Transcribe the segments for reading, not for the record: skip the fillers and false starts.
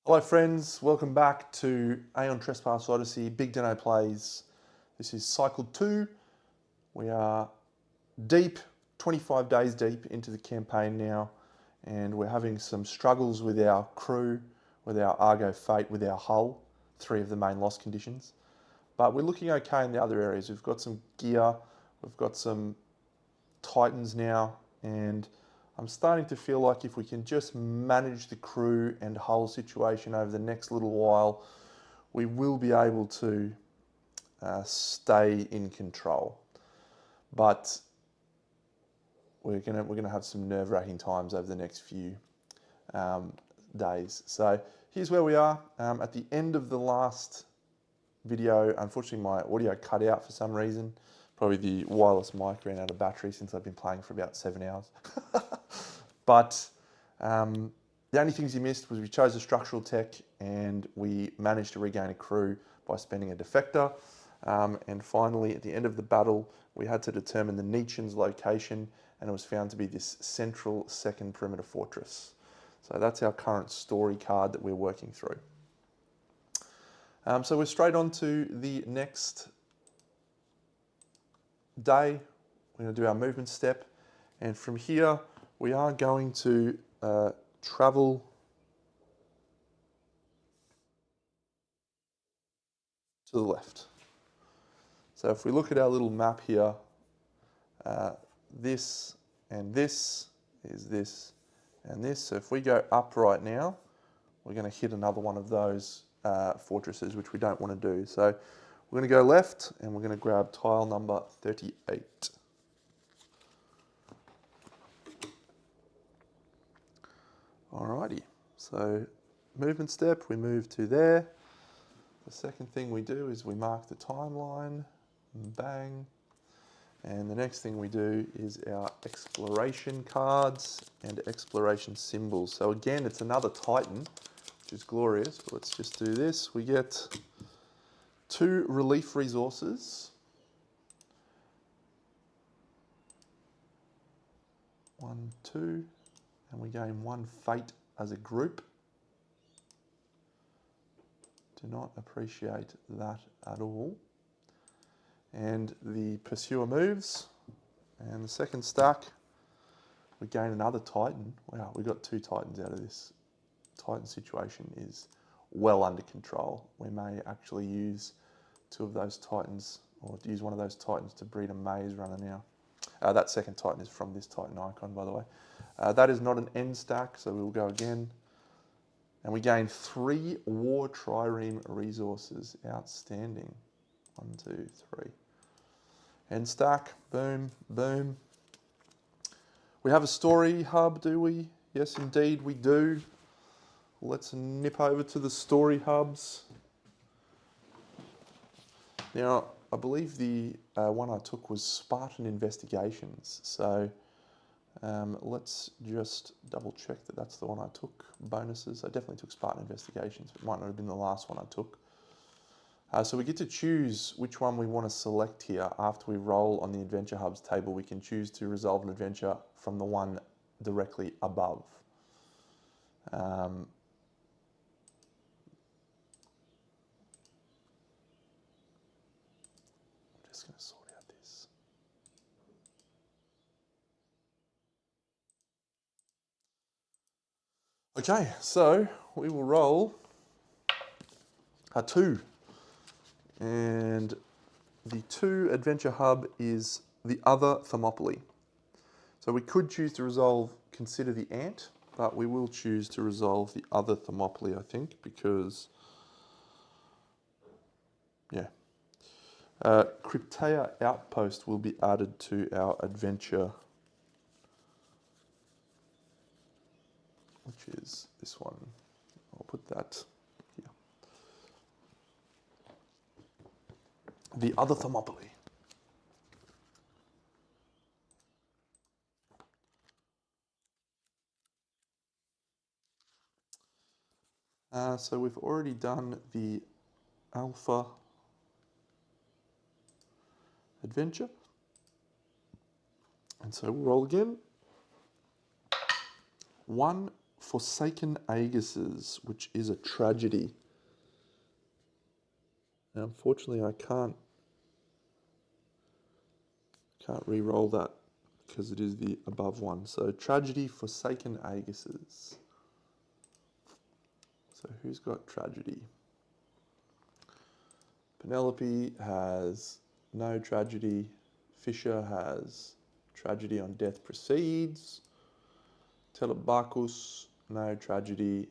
Hello friends, welcome back to Aeon Trespass Odyssey, BigDenoPlays. This is cycle 2. We are deep, 25 days deep into the campaign now, and we're having some struggles with our crew, with our Argo Fate, with our hull, 3 of the main loss conditions. But we're looking okay in the other areas. We've got some gear, we've got some Titans now, and I'm starting to feel like if we can just manage the crew and hull situation over the next little while, we will be able to stay in control. But we're gonna have some nerve-wracking times over the next few days. So here's where we are. At the end of the last video, unfortunately my audio cut out for some reason. Probably the wireless mic ran out of battery since I've been playing for about 7 hours. But the only things you missed was we chose a structural tech and we managed to regain a crew by spending a defector. And finally, at the end of the battle, we had to determine the Nietzsche's location, and it was found to be this central second perimeter fortress. So that's our current story card that we're working through. So we're straight on to the next day. We're going to do our movement step, and from here we are going to travel to the left. So if we look at our little map here, this and this is this and this. So if we go up right now, we're going to hit another one of those fortresses, which we don't want to do. So we're going to go left and we're going to grab tile number 38. Alrighty, so movement step, we move to there. The second thing we do is we mark the timeline, bang. And the next thing we do is our exploration cards and exploration symbols. So again, it's another Titan, which is glorious, but let's just do this. We get 2 relief resources. 1, 2. And we gain 1 fate as a group. Do not appreciate that at all. And the pursuer moves. And the second stack, we gain another Titan. Wow, we got 2 Titans out of this. Titan situation is well under control. We may actually use 2 of those Titans, or use one of those Titans to breed a maze runner now. That second Titan is from this Titan icon, by the way. That is not an end stack, so we'll go again. And we gain 3 war trireme resources. Outstanding. 1, 2, 3. End stack. Boom, boom. We have a story hub, do we? Yes, indeed, we do. Let's nip over to the story hubs. Now, I believe the one I took was Spartan Investigations. So let's just double check that that's the one I took. Bonuses. I definitely took Spartan Investigations, but it might not have been the last one I took. So we get to choose which one we want to select here. After we roll on the Adventure Hubs table, we can choose to resolve an adventure from the one directly above. I'm just going to sort out this. Okay, so we will roll a 2. And the 2 adventure hub is the other Thermopylae. So we could choose to resolve Consider the Ant, but we will choose to resolve the other Thermopylae, I think, because, yeah. Cryptea Outpost will be added to our adventure, which is this one. I'll put that here. The other Thermopylae. So we've already done the Alpha adventure. And so we'll roll again. 1 Forsaken Aegis, which is a tragedy. Now, unfortunately, I can't re-roll that because it is the above one. So tragedy, Forsaken Aegis. So who's got tragedy? Penelope has no tragedy. Fisher has tragedy on death precedes. Telebacus, no tragedy.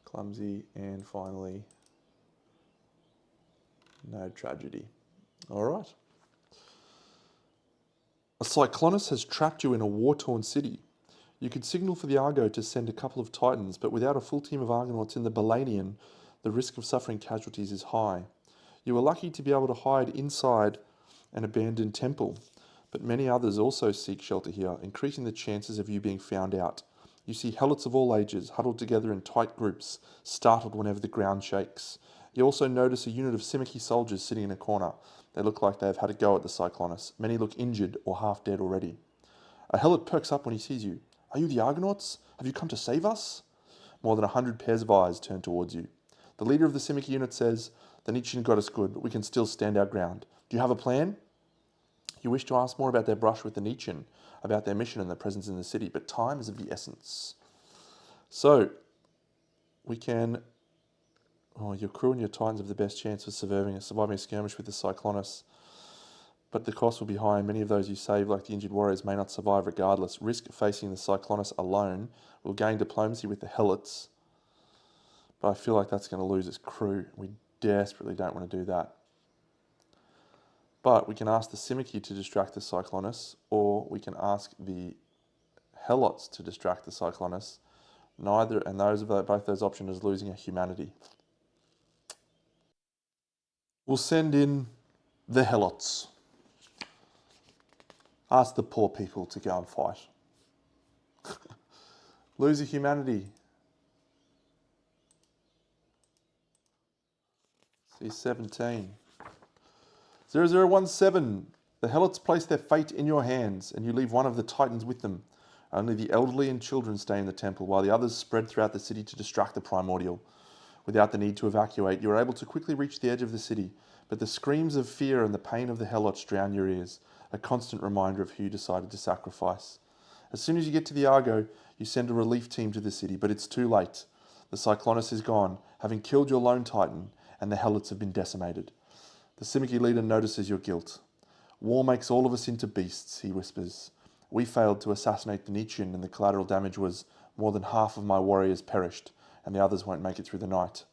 Clumsy, and finally, no tragedy. All right. A Cyclonus has trapped you in a war-torn city. You could signal for the Argo to send a couple of Titans, but without a full team of Argonauts in the Balanian, the risk of suffering casualties is high. You are lucky to be able to hide inside an abandoned temple, but many others also seek shelter here, increasing the chances of you being found out. You see helots of all ages huddled together in tight groups, startled whenever the ground shakes. You also notice a unit of Simici soldiers sitting in a corner. They look like they have had a go at the Cyclonus. Many look injured or half dead already. A helot perks up when he sees you. Are you the Argonauts? Have you come to save us? More than 100 pairs of eyes turn towards you. The leader of the Simic unit says, "The Nietzschean got us good, but we can still stand our ground. Do you have a plan?" You wish to ask more about their brush with the Nietzschean, about their mission and their presence in the city, but time is of the essence. So, we can... Oh, your crew and your Titans have the best chance of surviving a skirmish with the Cyclonus, but the cost will be high, and many of those you save, like the injured warriors, may not survive regardless. Risk facing the Cyclonus alone. Will gain diplomacy with the Helots, but I feel like that's going to lose its crew. We desperately don't want to do that. But we can ask the Simici to distract the Cyclonus, or we can ask the Helots to distract the Cyclonus. Neither, and both those options is losing a humanity. We'll send in the Helots. Ask the poor people to go and fight. Lose a humanity. C17. 0017. The Helots place their fate in your hands, and you leave one of the Titans with them. Only the elderly and children stay in the temple, while the others spread throughout the city to distract the Primordial. Without the need to evacuate, you are able to quickly reach the edge of the city, but the screams of fear and the pain of the Helots drown your ears, a constant reminder of who you decided to sacrifice. As soon as you get to the Argo, you send a relief team to the city, but it's too late. The Cyclonus is gone, having killed your lone Titan, and the Helots have been decimated. The Simici leader notices your guilt. "War makes all of us into beasts," he whispers. "We failed to assassinate the Nietzschean, and the collateral damage was more than half of my warriors perished, and the others won't make it through the night."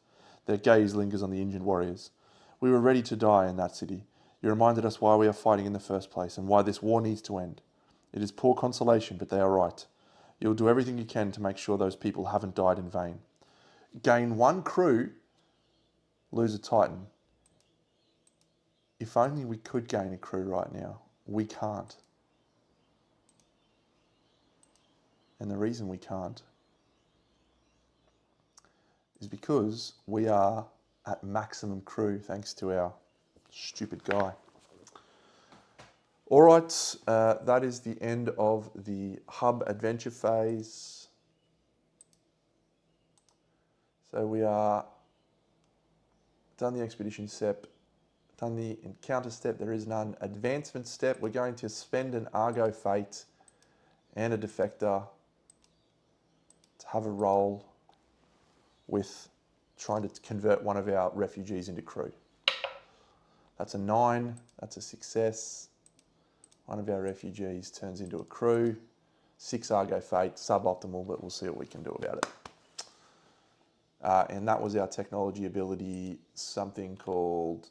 Their gaze lingers on the injured warriors. "We were ready to die in that city. You reminded us why we are fighting in the first place, and why this war needs to end. It is poor consolation, but they are right. You'll do everything you can to make sure those people haven't died in vain." Gain one crew, lose a Titan. If only we could gain a crew right now. We can't. And the reason we can't is because we are at maximum crew thanks to our stupid guy. All right, that is the end of the hub adventure phase. So we are done the expedition step, done the encounter step, there is none. Advancement step, we're going to spend an Argo Fate and a Defector to have a roll with trying to convert one of our refugees into crew. That's a 9, that's a success. One of our refugees turns into a crew. 6 Argo Fate, suboptimal, but we'll see what we can do about it. And that was our technology ability, something called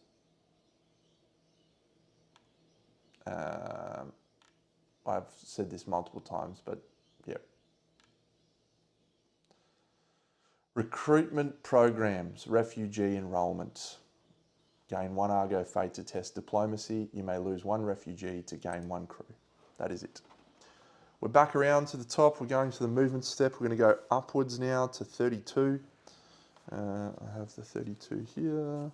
I've said this multiple times, but yeah. Recruitment programs, refugee enrollment. Gain 1 Argo Fate to test diplomacy. You may lose 1 refugee to gain 1 crew. That is it. We're back around to the top. We're going to the movement step. We're going to go upwards now to 32. I have the 32 here.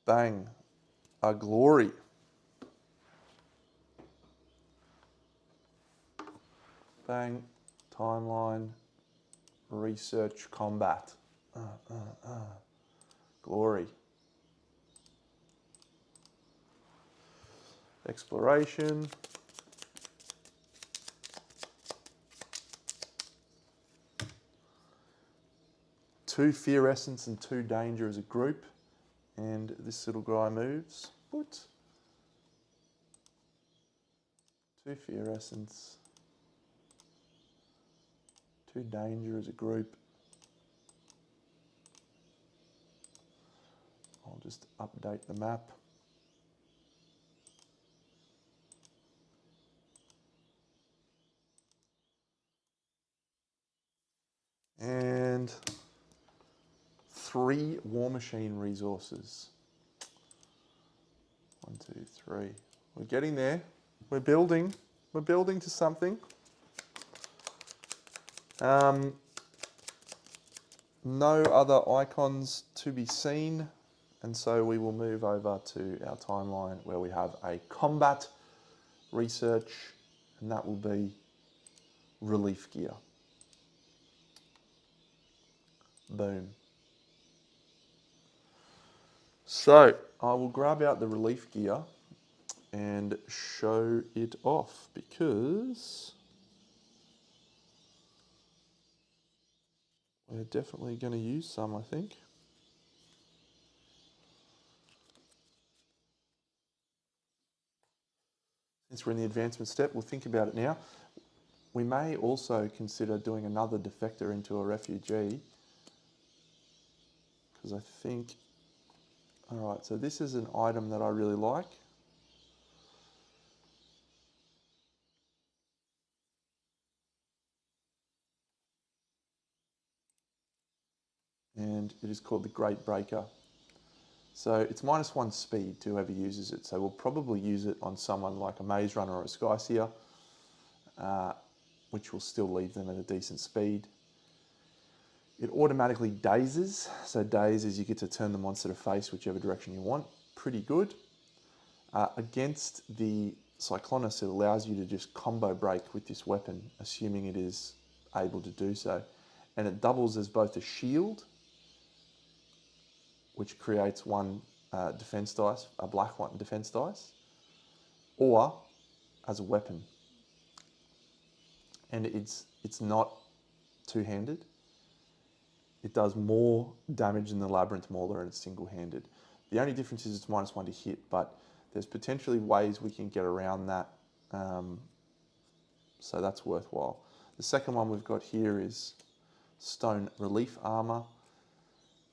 Bang. A glory. Bang, timeline, research, combat. Glory. Exploration. Two fear essence and two danger as a group. And this little guy moves. What? Two fear essence. Two danger as a group. I'll just update the map. And 3 war machine resources. 1, 2, 3. We're getting there. We're building. We're building to something. No other icons to be seen. And so we will move over to our timeline where we have a combat research, and that will be relief gear. Boom. So I will grab out the relief gear and show it off because we're definitely going to use some, I think. Since we're in the advancement step, we'll think about it now. We may also consider doing another defector into a refugee, because I think, all right, so this is an item that I really like. And it is called the Great Breaker. So it's -1 speed to whoever uses it. So we'll probably use it on someone like a Maze Runner or a Skyseer, which will still leave them at a decent speed. It automatically dazes. So daze is you get to turn the monster to face whichever direction you want. Pretty good. Against the Cyclonus, it allows you to just combo break with this weapon, assuming it is able to do so. And it doubles as both a shield, which creates 1 defense dice, a black one defense dice, or as a weapon. And it's not two-handed. It does more damage than the Labyrinth Mauler and it's single-handed. The only difference is it's -1 to hit, but there's potentially ways we can get around that, so that's worthwhile. The second one we've got here is Stone Relief Armor.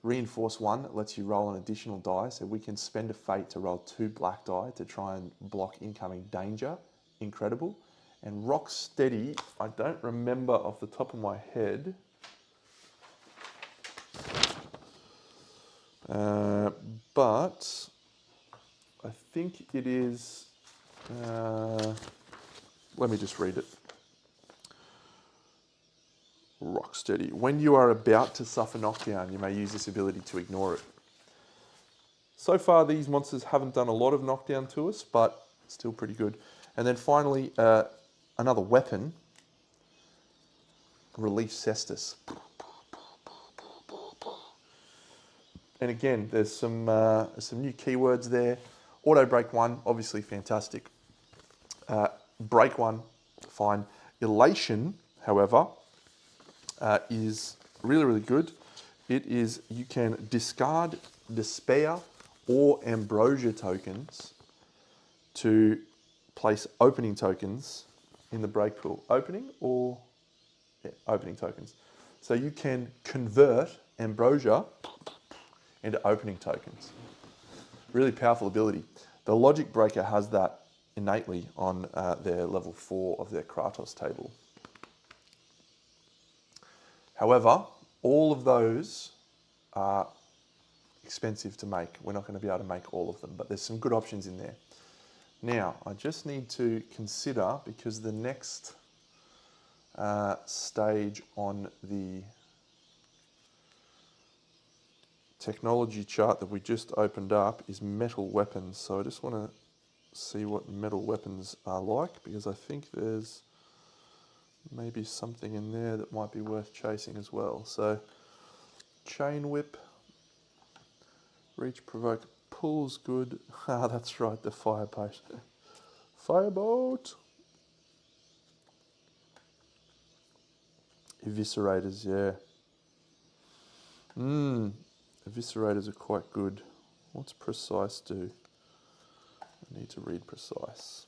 Reinforce 1 that lets you roll an additional die, so we can spend a fate to roll 2 black die to try and block incoming danger. Incredible. And Rock Steady, I don't remember off the top of my head, but I think it is, let me just read it. Rock Steady. When you are about to suffer knockdown, you may use this ability to ignore it. So far, these monsters haven't done a lot of knockdown to us, but still pretty good. And then finally, another weapon, Relief Cestus. And again, there's some new keywords there. Auto break 1, obviously fantastic. Break 1, fine. Elation, however, is really, really good. It is, you can discard Despair or Ambrosia tokens to place opening tokens in the break pool. Opening tokens. So you can convert Ambrosia into opening tokens. Really powerful ability. The Logic Breaker has that innately on their level 4 of their Kratos table. However, all of those are expensive to make. We're not going to be able to make all of them, but there's some good options in there. Now, I just need to consider, because the next stage on the technology chart that we just opened up is metal weapons. So I just want to see what metal weapons are like, because I think there's maybe something in there that might be worth chasing as well. So chain whip, reach, provoke, pull's good. Ah, that's right, the fireboat. Fireboat. Eviscerators, yeah. Eviscerators are quite good. What's precise do? I need to read precise.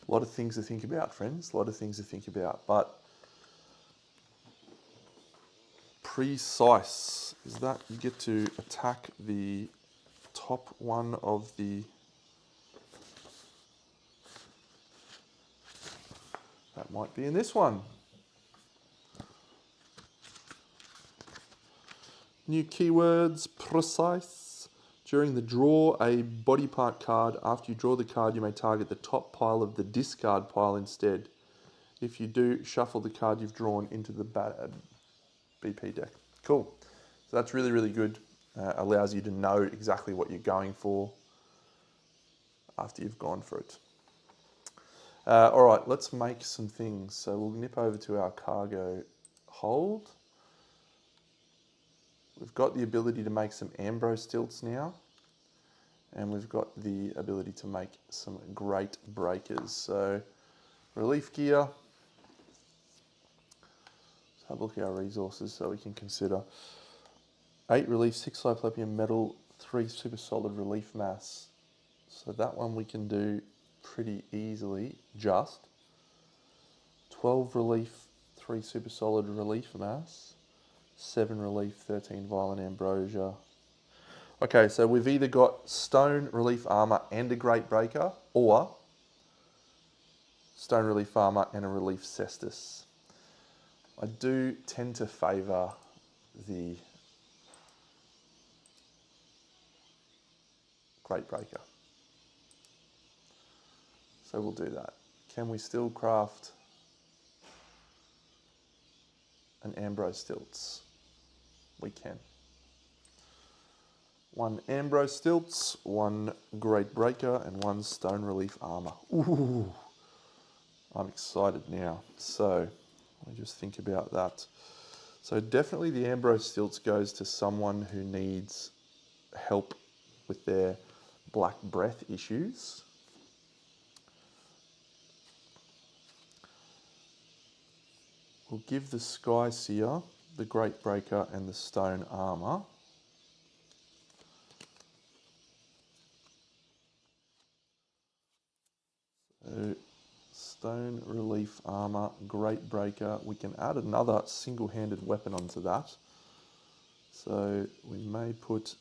A lot of things to think about, friends. A lot of things to think about. But precise is that you get to attack the top one of the... That might be in this one. New keywords, precise. During the draw a body part card, after you draw the card, you may target the top pile of the discard pile instead. If you do, shuffle the card you've drawn into the BP deck. Cool. So that's really, really good. Allows you to know exactly what you're going for after you've gone for it. All right, let's make some things. So we'll nip over to our cargo hold. We've got the ability to make some Ambro stilts now. And we've got the ability to make some great breakers. So relief gear. Let's have a look at our resources so we can consider. 8 relief, 6 cyclopean metal, 3 super solid relief mass. So that one we can do pretty easily, just. 12 relief, 3 super solid relief mass, 7 relief, 13 violent ambrosia. Okay, so we've either got stone relief armor and a great breaker, or stone relief armor and a relief cestus. I do tend to favour the great breaker. So we'll do that. Can we still craft an Ambro stilts? We can. 1 Ambro stilts, 1 great breaker, and 1 stone relief armor. Ooh, I'm excited now. So let me just think about that. So definitely the Ambro stilts goes to someone who needs help with their black breath issues. We'll give the Sky Seer, the Great Breaker, and the Stone Armor. So, Stone Relief Armor, Great Breaker. We can add another single-handed weapon onto that. So we may put...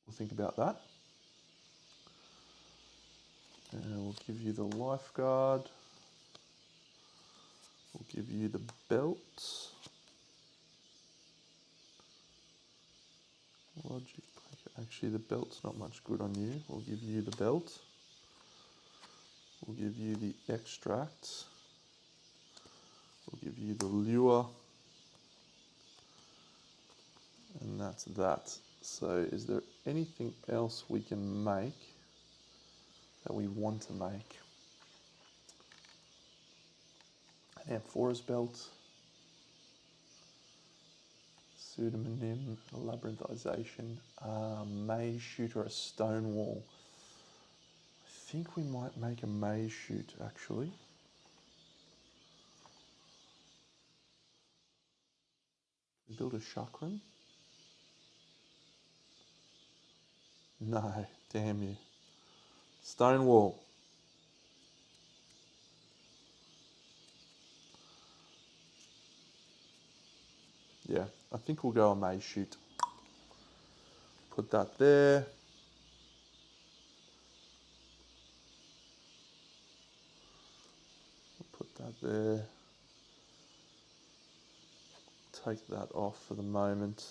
We'll think about that. And we'll give you the Lifeguard. We'll give you the belt. Logic. Actually, the belt's not much good on you. We'll give you the belt. We'll give you the extract. We'll give you the lure. And that's that. So is there anything else we can make that we want to make? An Amphora's belt. Pseudonym, labyrinthization, maze shoot or a stone wall. I think we might make a maze shoot actually. We build a chakram? No, damn you. Stone wall. Yeah, I think we'll go a maze shoot. Put that there. Put that there. Take that off for the moment.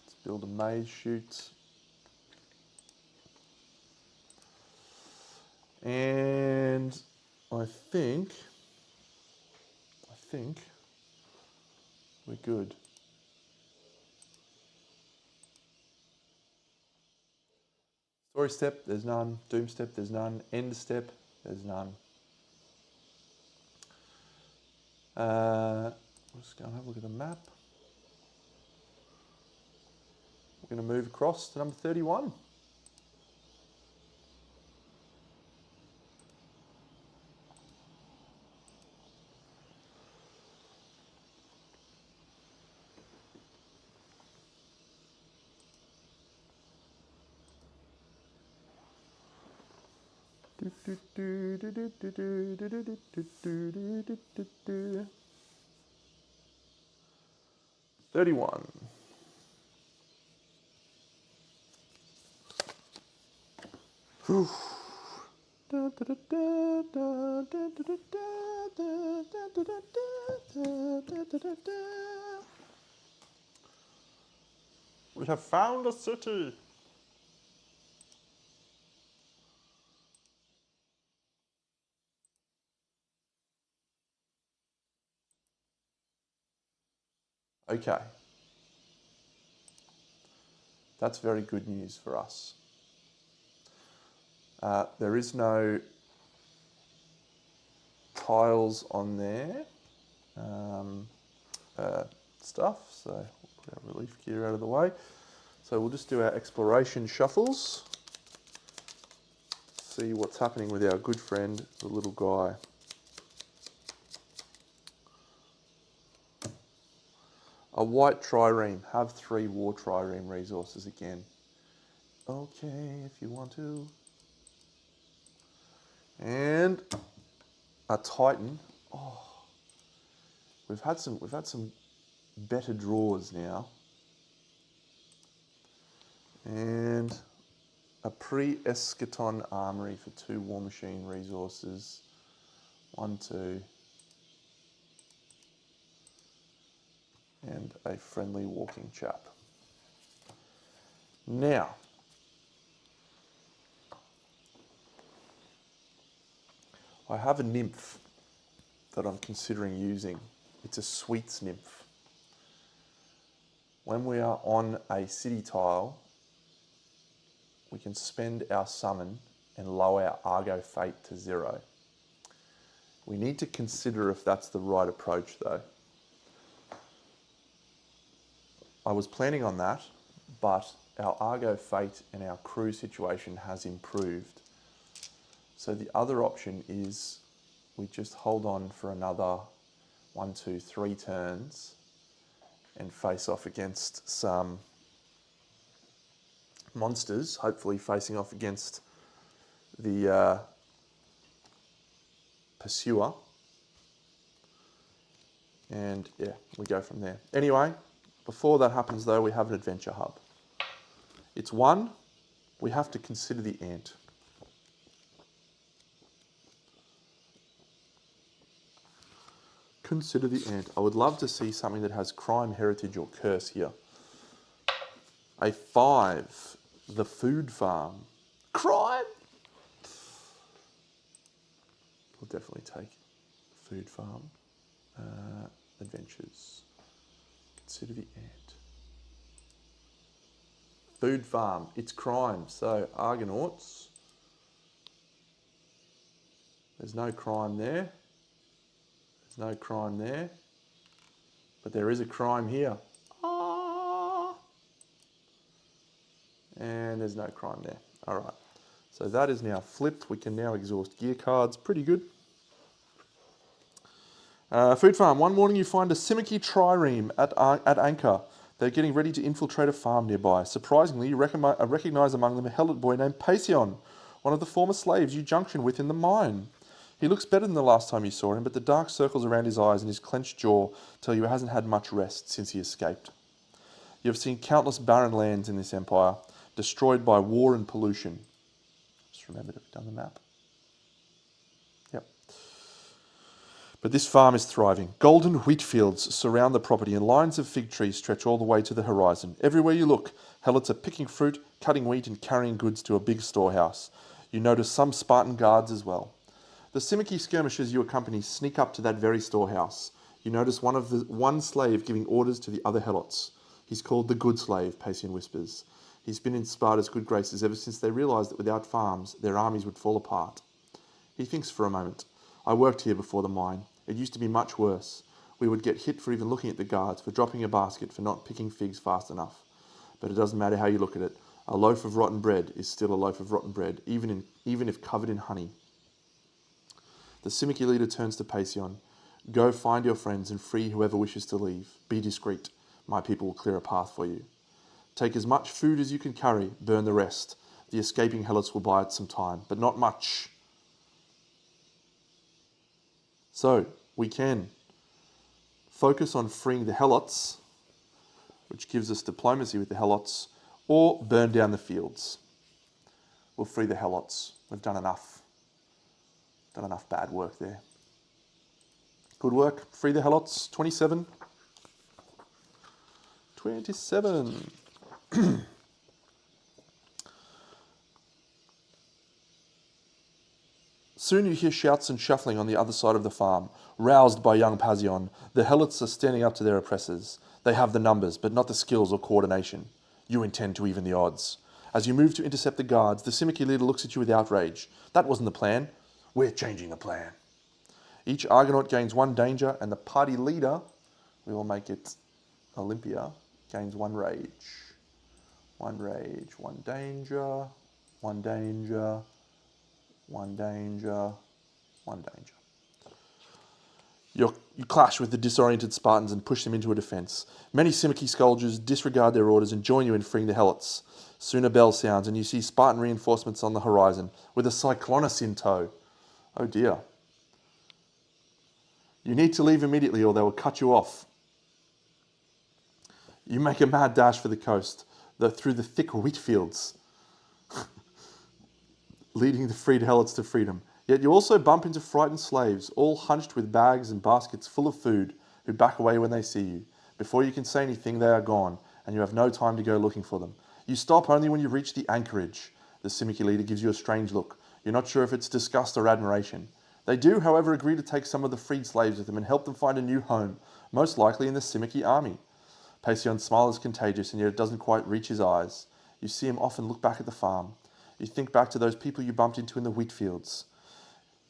Let's build a maze shoot. And I think we're good. Story step, there's none. Doom step, there's none. End step, there's none. I'm just going to have a look at the map. We're going to move across to number 31. $31. We have found a city. Okay. That's very good news for us. There is no tiles on there, stuff, so we'll put our relief gear out of the way. So we'll just do our exploration shuffles, see what's happening with our good friend, the little guy. A white trireme, have 3 war trireme resources again. Okay, if you want to. And a Titan. Oh, we've had some better draws now. And a pre-eschaton armory for 2 war machine resources. 1, 2. And a friendly walking chap. Now, I have a nymph that I'm considering using. It's a sweets nymph. When we are on a city tile, we can spend our summon and lower our Argo Fate to 0. We need to consider if that's the right approach though. I was planning on that, but our Argo Fate and our crew situation has improved. So the other option is we just hold on for another 1, 2, 3 turns and face off against some monsters, hopefully facing off against the pursuer. And yeah, we go from there. Anyway, before that happens though, we have an adventure hub. It's one, we have to consider the ant. Consider the ant. I would love to see something that has crime, heritage or curse here. A 5, the food farm. Crime! We'll definitely take food farm. Adventures. Consider the ant. Food farm, it's crime. So Argonauts. There's no crime there. There's no crime there. But there is a crime here. Ah! And there's no crime there. All right. So that is now flipped. We can now exhaust gear cards. Pretty good. Food farm. One morning you find a Simicky trireme at anchor. They're getting ready to infiltrate a farm nearby. Surprisingly, you recognise among them a helot boy named Pasion, one of the former slaves you junctioned with in the mine. He looks better than the last time you saw him, but the dark circles around his eyes and his clenched jaw tell you he hasn't had much rest since he escaped. You have seen countless barren lands in this empire, destroyed by war and pollution. Just remember to have done the map. Yep. But this farm is thriving. Golden wheat fields surround the property and lines of fig trees stretch all the way to the horizon. Everywhere you look, helots are picking fruit, cutting wheat and carrying goods to a big storehouse. You notice some Spartan guards as well. The Simicky skirmishers you accompany sneak up to that very storehouse. You notice one slave giving orders to the other helots. He's called the good slave, Pacian whispers. He's been in Sparta's good graces ever since they realised that without farms, their armies would fall apart. He thinks for a moment. I worked here before the mine. It used to be much worse. We would get hit for even looking at the guards, for dropping a basket, for not picking figs fast enough. But it doesn't matter how you look at it. A loaf of rotten bread is still a loaf of rotten bread, even if covered in honey. The Simicky leader turns to Pacion. Go find your friends and free whoever wishes to leave. Be discreet. My people will clear a path for you. Take as much food as you can carry, burn the rest. The escaping helots will buy it some time, but not much. So, we can focus on freeing the helots, which gives us diplomacy with the helots, or burn down the fields. We'll free the helots. We've done enough. Done enough bad work there. Good work. Free the helots. 27. 27. Soon you hear shouts and shuffling on the other side of the farm. Roused by young Pazion, the helots are standing up to their oppressors. They have the numbers, but not the skills or coordination. You intend to even the odds. As you move to intercept the guards, the Simicky leader looks at you with outrage. That wasn't the plan. We're changing the plan. Each Argonaut gains 1 danger, and the party leader, we will make it Olympia, gains 1 rage. 1 rage, 1 danger, 1 danger, 1 danger, 1 danger. You clash with the disoriented Spartans and push them into a defence. Many Simicky soldiers disregard their orders and join you in freeing the helots. Soon a bell sounds and you see Spartan reinforcements on the horizon, with a Cyclonus in tow. Oh dear. You need to leave immediately or they will cut you off. You make a mad dash for the coast, through the thick wheat fields, leading the freed helots to freedom. Yet you also bump into frightened slaves, all hunched with bags and baskets full of food, who back away when they see you. Before you can say anything, they are gone, and you have no time to go looking for them. You stop only when you reach the anchorage. The Simicky leader gives you a strange look. You're not sure if it's disgust or admiration. They do, however, agree to take some of the freed slaves with them and help them find a new home, most likely in the Simicky army. Pacion's smile is contagious, and yet it doesn't quite reach his eyes. You see him often look back at the farm. You think back to those people you bumped into in the wheat fields.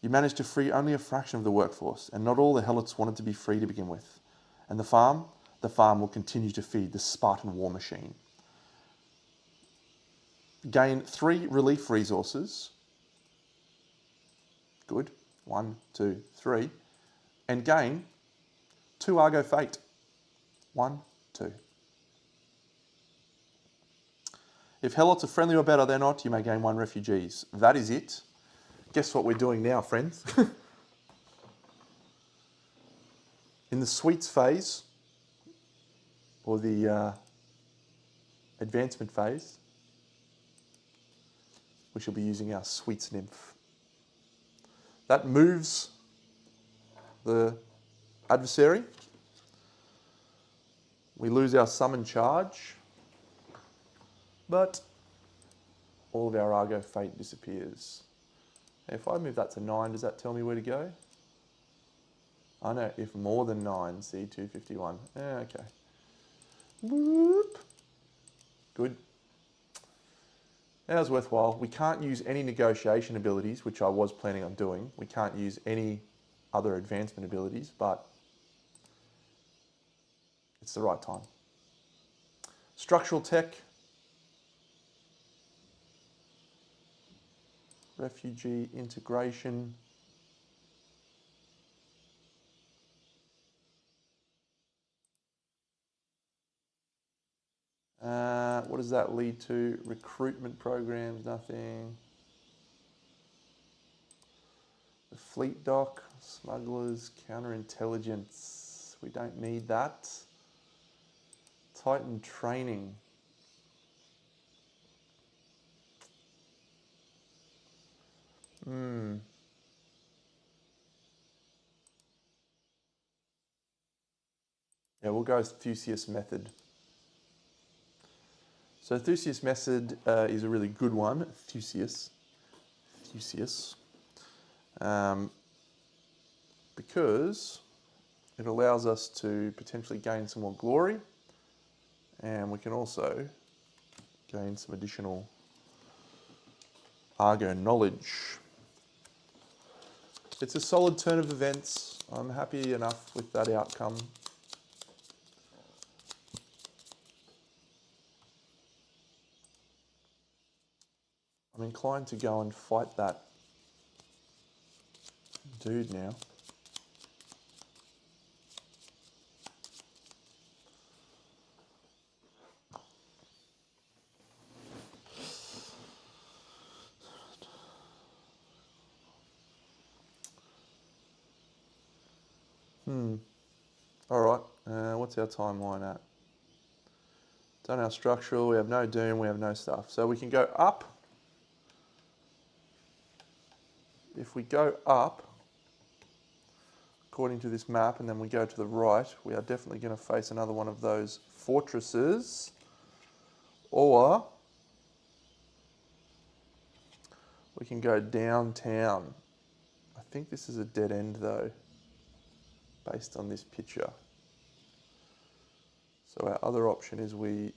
You managed to free only a fraction of the workforce, and not all the helots wanted to be free to begin with. And the farm will continue to feed the Spartan war machine. Gain 3 relief resources. Good. 1, 2, 3. And gain 2 Argo Fate. 1, 2. If helots are friendly or better, they're not, you may gain 1 refugees. That is it. Guess what we're doing now, friends? In the sweets phase, or the advancement phase, we shall be using our sweets nymph. That moves the adversary. We lose our summon charge, but all of our Argo Fate disappears. If I move that to 9, does that tell me where to go? I know, if more than 9, C251. Okay. Whoop. Good. That was worthwhile. We can't use any negotiation abilities, which I was planning on doing. We can't use any other advancement abilities, but it's the right time. Structural tech. Refugee integration. What does that lead to? Recruitment programs, nothing. The fleet dock, smugglers, counterintelligence. We don't need that. Titan training. Yeah, we'll go with Theseus method. So Theseus method is a really good one. Theseus. Because it allows us to potentially gain some more glory, and we can also gain some additional Argo knowledge. It's a solid turn of events. I'm happy enough with that outcome. I'm inclined to go and fight that dude now. All right, what's our timeline at? Done our structural, we have no doom, we have no stuff. So we can go up. If we go up, according to this map, and then we go to the right, we are definitely going to face another one of those fortresses. Or we can go downtown. I think this is a dead end though, based on this picture. So our other option is we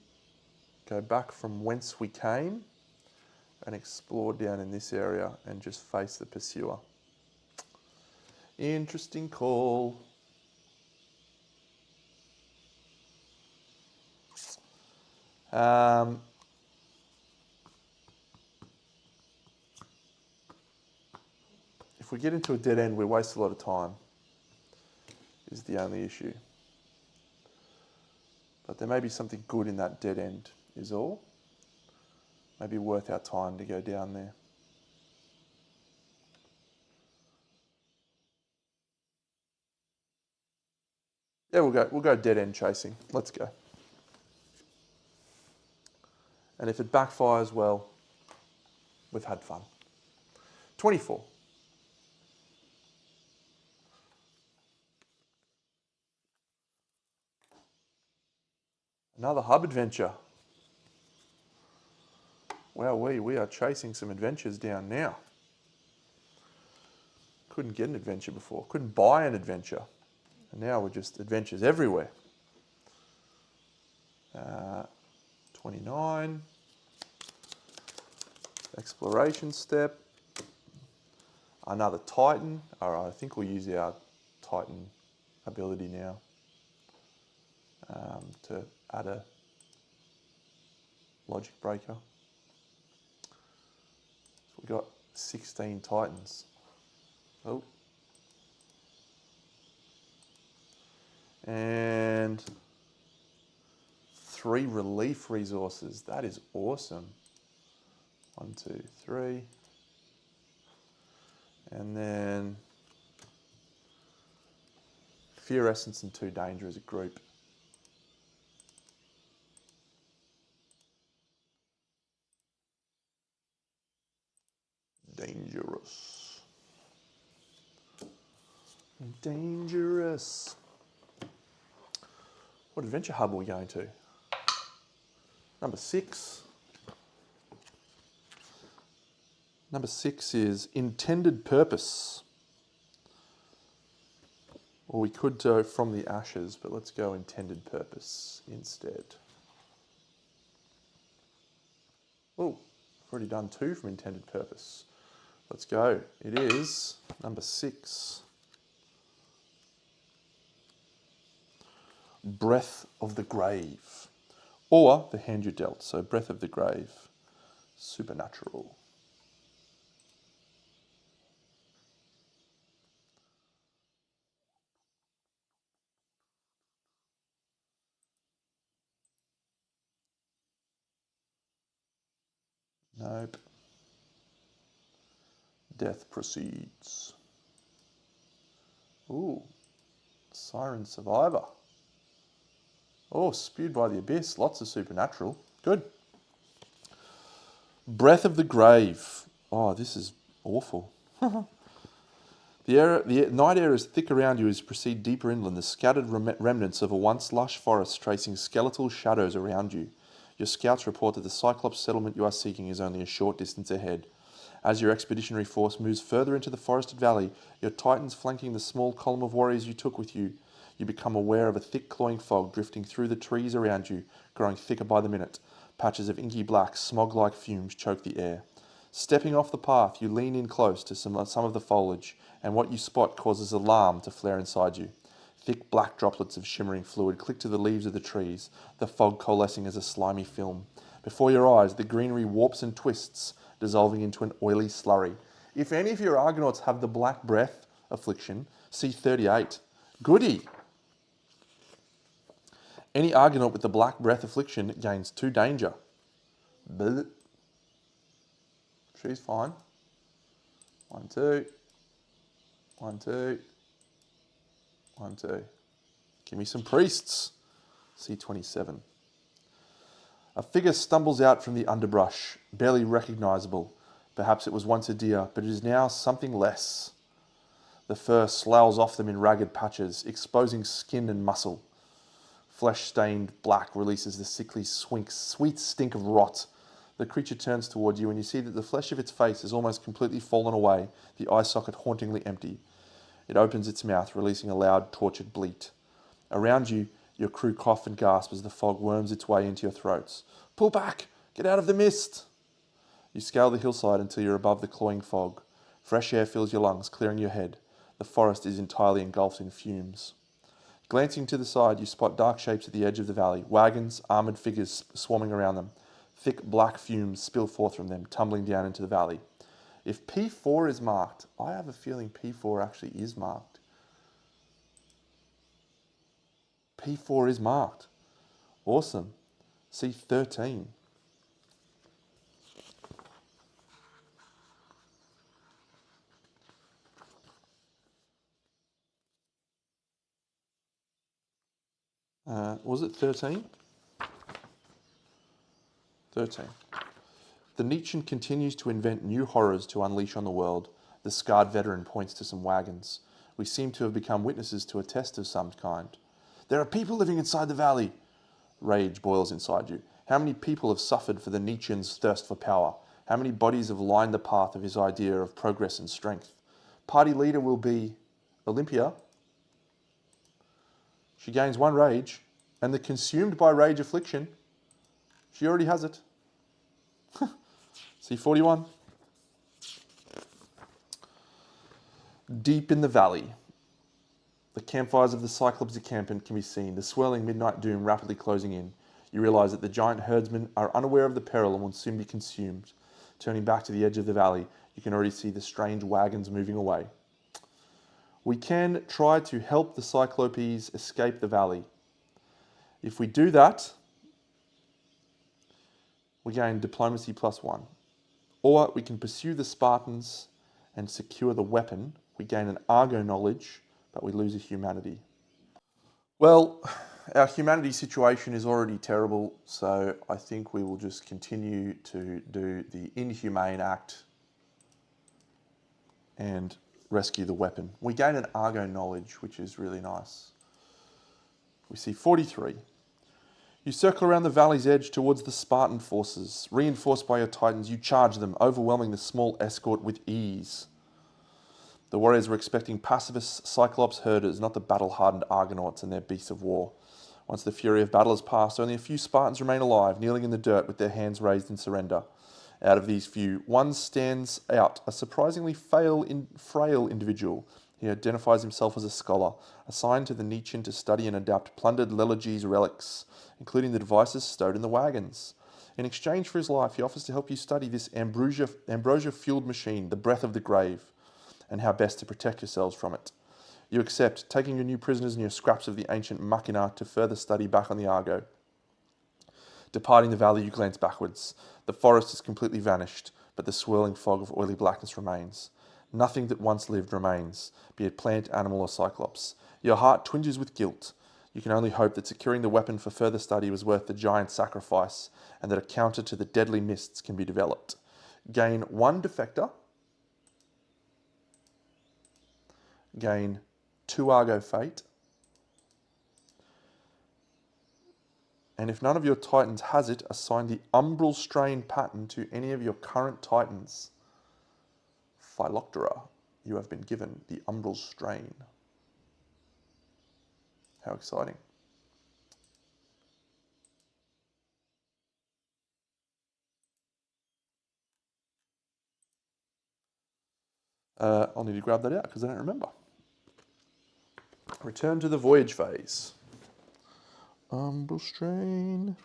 go back from whence we came and explore down in this area and just face the pursuer. Interesting call. If we get into a dead end, we waste a lot of time, is the only issue. But there may be something good in that dead end, is all. Maybe worth our time to go down there. Yeah, we'll go dead end chasing. Let's go. And if it backfires, well, we've had fun. 24. Another hub adventure. Wow, we are chasing some adventures down now. Couldn't get an adventure before. Couldn't buy an adventure. And now we're just adventures everywhere. 29. Exploration step. Another Titan. All right, I think we'll use our Titan ability now to add a logic breaker. So we've got 16 Titans. Oh. And 3 relief resources. That is awesome. 1, 2, 3. And then Fear Essence and 2 Danger as a group. Dangerous. Dangerous. What adventure hub are we going to? Number 6. Number 6 is Intended Purpose. Or we could go From the Ashes, but let's go Intended Purpose instead. Oh, I've already done 2 from Intended Purpose. Let's go. It is number 6. Breath of the Grave. Or the hand you dealt. So Breath of the Grave. Supernatural. Nope. Death proceeds. Ooh. Siren Survivor. Oh, Spewed by the Abyss. Lots of supernatural. Good. Breath of the Grave. Oh, this is awful. The night air is thick around you as you proceed deeper inland, the scattered remnants of a once lush forest tracing skeletal shadows around you. Your scouts report that the Cyclops settlement you are seeking is only a short distance ahead. As your expeditionary force moves further into the forested valley, your Titans flanking the small column of warriors you took with you, you become aware of a thick cloying fog drifting through the trees around you, growing thicker by the minute. Patches of inky black, smog-like fumes choke the air. Stepping off the path, you lean in close to some of the foliage, and what you spot causes alarm to flare inside you. Thick black droplets of shimmering fluid click to the leaves of the trees, the fog coalescing as a slimy film. Before your eyes, the greenery warps and twists, dissolving into an oily slurry. If any of your Argonauts have the black breath affliction, see 38. Goody! Any Argonaut with the black breath affliction gains 2 danger. Blech. She's fine. 1, 2. 1, 2. 1, 2. Give me some priests. C27. A figure stumbles out from the underbrush, barely recognisable. Perhaps it was once a deer, but it is now something less. The fur sloughs off them in ragged patches, exposing skin and muscle. Flesh-stained black releases the sickly, sweet stink of rot. The creature turns toward you and you see that the flesh of its face has almost completely fallen away, the eye socket hauntingly empty. It opens its mouth, releasing a loud, tortured bleat. Around you, your crew cough and gasp as the fog worms its way into your throats. Pull back! Get out of the mist! You scale the hillside until you're above the cloying fog. Fresh air fills your lungs, clearing your head. The forest is entirely engulfed in fumes. Glancing to the side, you spot dark shapes at the edge of the valley, wagons, armoured figures swarming around them. Thick black fumes spill forth from them, tumbling down into the valley. If P4 is marked, I have a feeling P4 actually is marked. P4 is marked. Awesome. C13. Was it 13? 13. The Nietzschean continues to invent new horrors to unleash on the world. The scarred veteran points to some wagons. We seem to have become witnesses to a test of some kind. There are people living inside the valley. Rage boils inside you. How many people have suffered for the Nietzschean's thirst for power? How many bodies have lined the path of his idea of progress and strength? Party leader will be Olympia. She gains 1 rage, and the consumed by rage affliction, she already has it. C41. Deep in the valley. The campfires of the Cyclops encampment can be seen, the swirling midnight doom rapidly closing in. You realise that the giant herdsmen are unaware of the peril and will soon be consumed. Turning back to the edge of the valley, you can already see the strange wagons moving away. We can try to help the Cyclopes escape the valley. If we do that, we gain diplomacy +1. Or we can pursue the Spartans and secure the weapon. We gain an Argo knowledge, but we lose a humanity. Well, our humanity situation is already terrible, so I think we will just continue to do the inhumane act and rescue the weapon. We gain an Argo knowledge, which is really nice. We see 43. You circle around the valley's edge towards the Spartan forces. Reinforced by your titans, you charge them, overwhelming the small escort with ease. The warriors were expecting pacifist Cyclops herders, not the battle-hardened Argonauts and their beasts of war. Once the fury of battle has passed, only a few Spartans remain alive, kneeling in the dirt with their hands raised in surrender. Out of these few, one stands out, a surprisingly frail individual. He identifies himself as a scholar, assigned to the Nietzschean to study and adapt plundered Lelegi's relics, including the devices stowed in the wagons. In exchange for his life, he offers to help you study this ambrosia-fueled machine, the breath of the grave, and how best to protect yourselves from it. You accept, taking your new prisoners and your scraps of the ancient machina to further study back on the Argo. Departing the valley, you glance backwards. The forest has completely vanished, but the swirling fog of oily blackness remains. Nothing that once lived remains, be it plant, animal, or Cyclops. Your heart twinges with guilt. You can only hope that securing the weapon for further study was worth the giant sacrifice, and that a counter to the deadly mists can be developed. Gain 1 defector. Gain 2 Argo Fate. And if none of your Titans has it, assign the Umbral Strain pattern to any of your current Titans. Phyloctera, you have been given the Umbral Strain. How exciting. I'll need to grab that out because I don't remember. Return to the voyage phase. Umbral strain.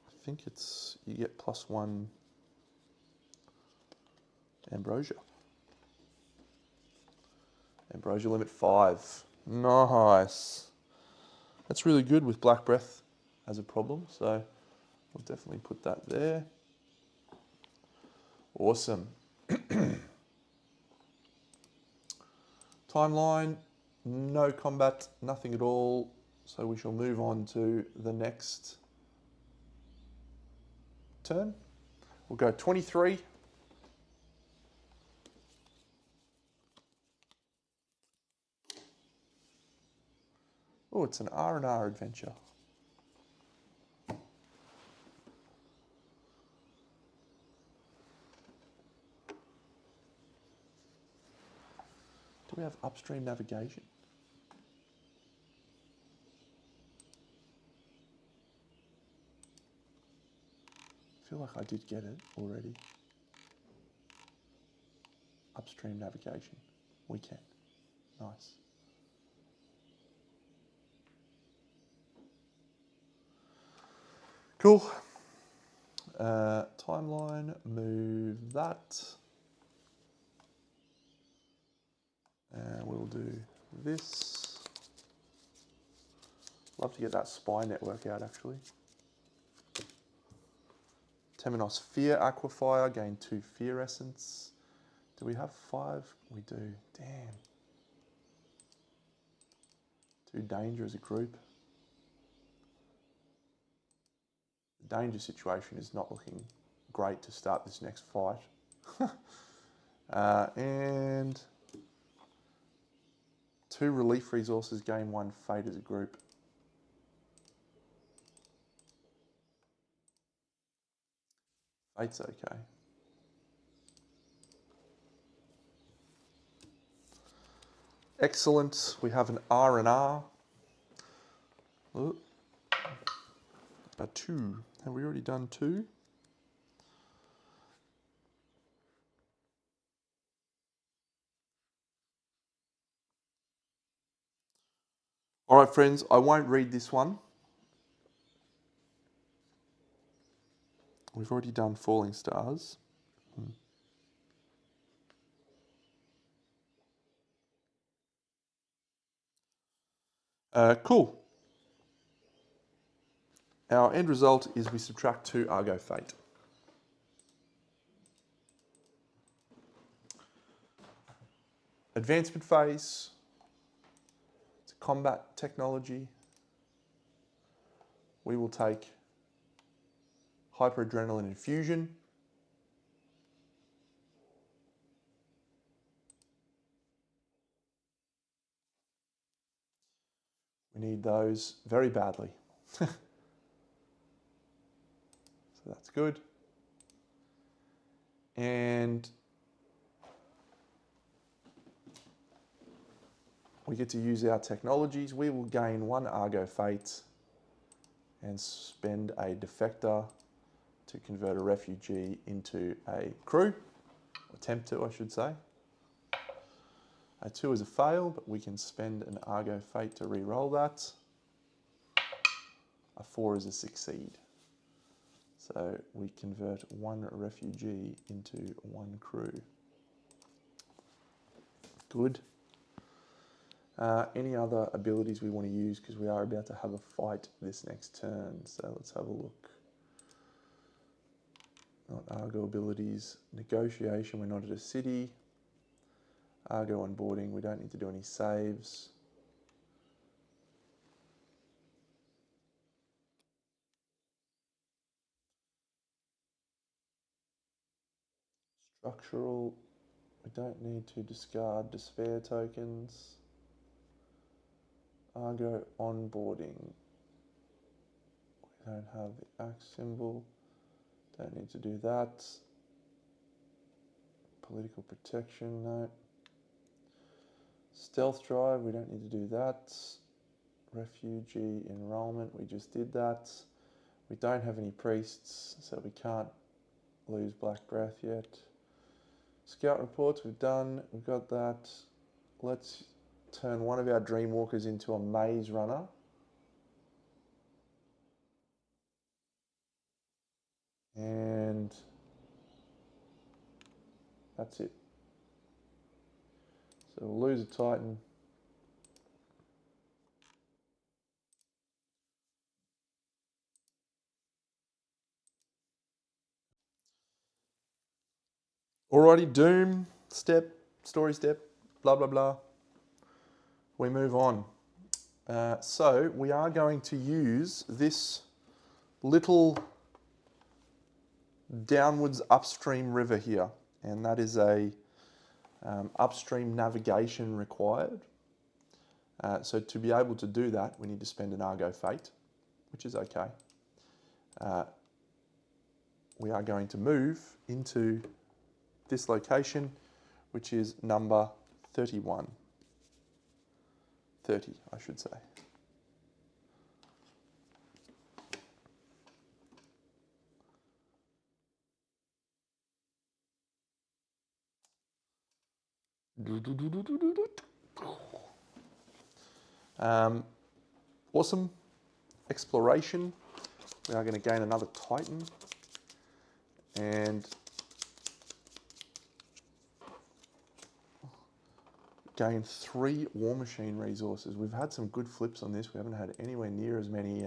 I think it's, you get +1 ambrosia. Ambrosia limit 5. Nice. That's really good with Black Breath as a problem, so we'll definitely put that there. Awesome. Timeline, no combat, nothing at all. So we shall move on to the next turn. We'll go 23. Oh, it's an R&R adventure. Do we have upstream navigation? I feel like I did get it already. Upstream navigation. We can. Nice. Cool. Timeline, move that. And we'll do this. Love to get that spy network out actually. Temenos Fear Aquifer, gain 2 Fear Essence. Do we have 5? We do. Damn. 2 danger as a group. The danger situation is not looking great to start this next fight. And 2 relief resources, gain 1 fate as a group. Fate's okay. Excellent. We have an R&R. A 2. Have we already done 2? All right, friends, I won't read this one. We've already done Falling Stars. Cool. Our end result is we subtract 2 Argo Fate. Advancement phase. It's a combat technology. We will take hyperadrenaline infusion. We need those very badly. So that's good. And we get to use our technologies. We will gain 1 Argo Fate and spend a defector to convert a refugee into a crew. Attempt to, I should say. A 2 is a fail, but we can spend an Argo Fate to re-roll that. A 4 is a succeed. So we convert 1 refugee into 1 crew. Good. Any other abilities we want to use, because we are about to have a fight this next turn. So let's have a look. Not Argo abilities. Negotiation, we're not at a city. Argo onboarding, we don't need to do any saves. Structural, we don't need to discard despair tokens. Argo onboarding, we don't have the axe symbol, don't need to do that. Political protection, no. Stealth drive, we don't need to do that. Refugee enrollment, we just did that. We don't have any priests, so we can't lose Black Breath yet. Scout reports, we've done, we've got that. Let's turn one of our Dreamwalkers into a Maze Runner. And that's it. So we'll lose a Titan. Alrighty, Doom, step, story step, blah, blah, blah. We move on. So we are going to use this little downwards upstream river here, and that is a upstream navigation required. So to be able to do that, we need to spend an Argo Fate, which is okay. We are going to move into this location, which is number 31. 30, I should say. Awesome exploration. We are going to gain another Titan and gain 3 War Machine resources. We've had some good flips on this. We haven't had anywhere near as many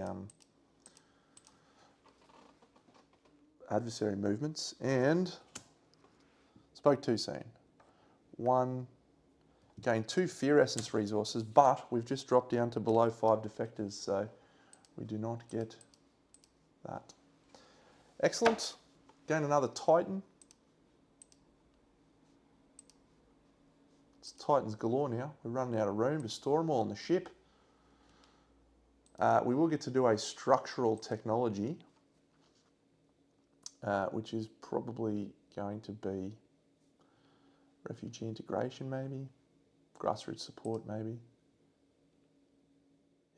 adversary movements, and spoke too soon. 1, gain 2 Fear Essence resources, but we've just dropped down to below 5 defectors, so we do not get that. Excellent. Gain another Titan. It's Titans galore now. We're running out of room to store them all on the ship. We will get to do a structural technology, which is probably going to be refugee integration, maybe. Grassroots support, maybe.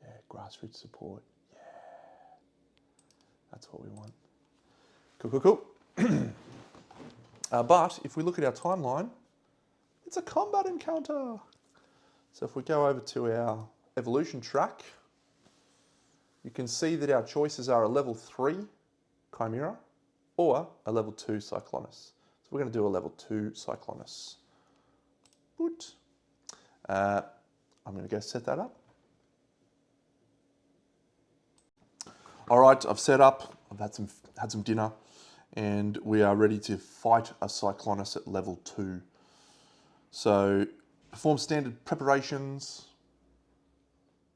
Yeah, grassroots support. Yeah. That's what we want. Cool, cool, cool. But if we look at our timeline, it's a combat encounter. So if we go over to our evolution track, you can see that our choices are a level 3 Chimera or a level 2 Cyclonus. So we're going to do a level 2 Cyclonus. Boot. I'm going to go set that up. All right, I've set up. I've had some dinner, and we are ready to fight a Cyclonus at level 2. So perform standard preparations.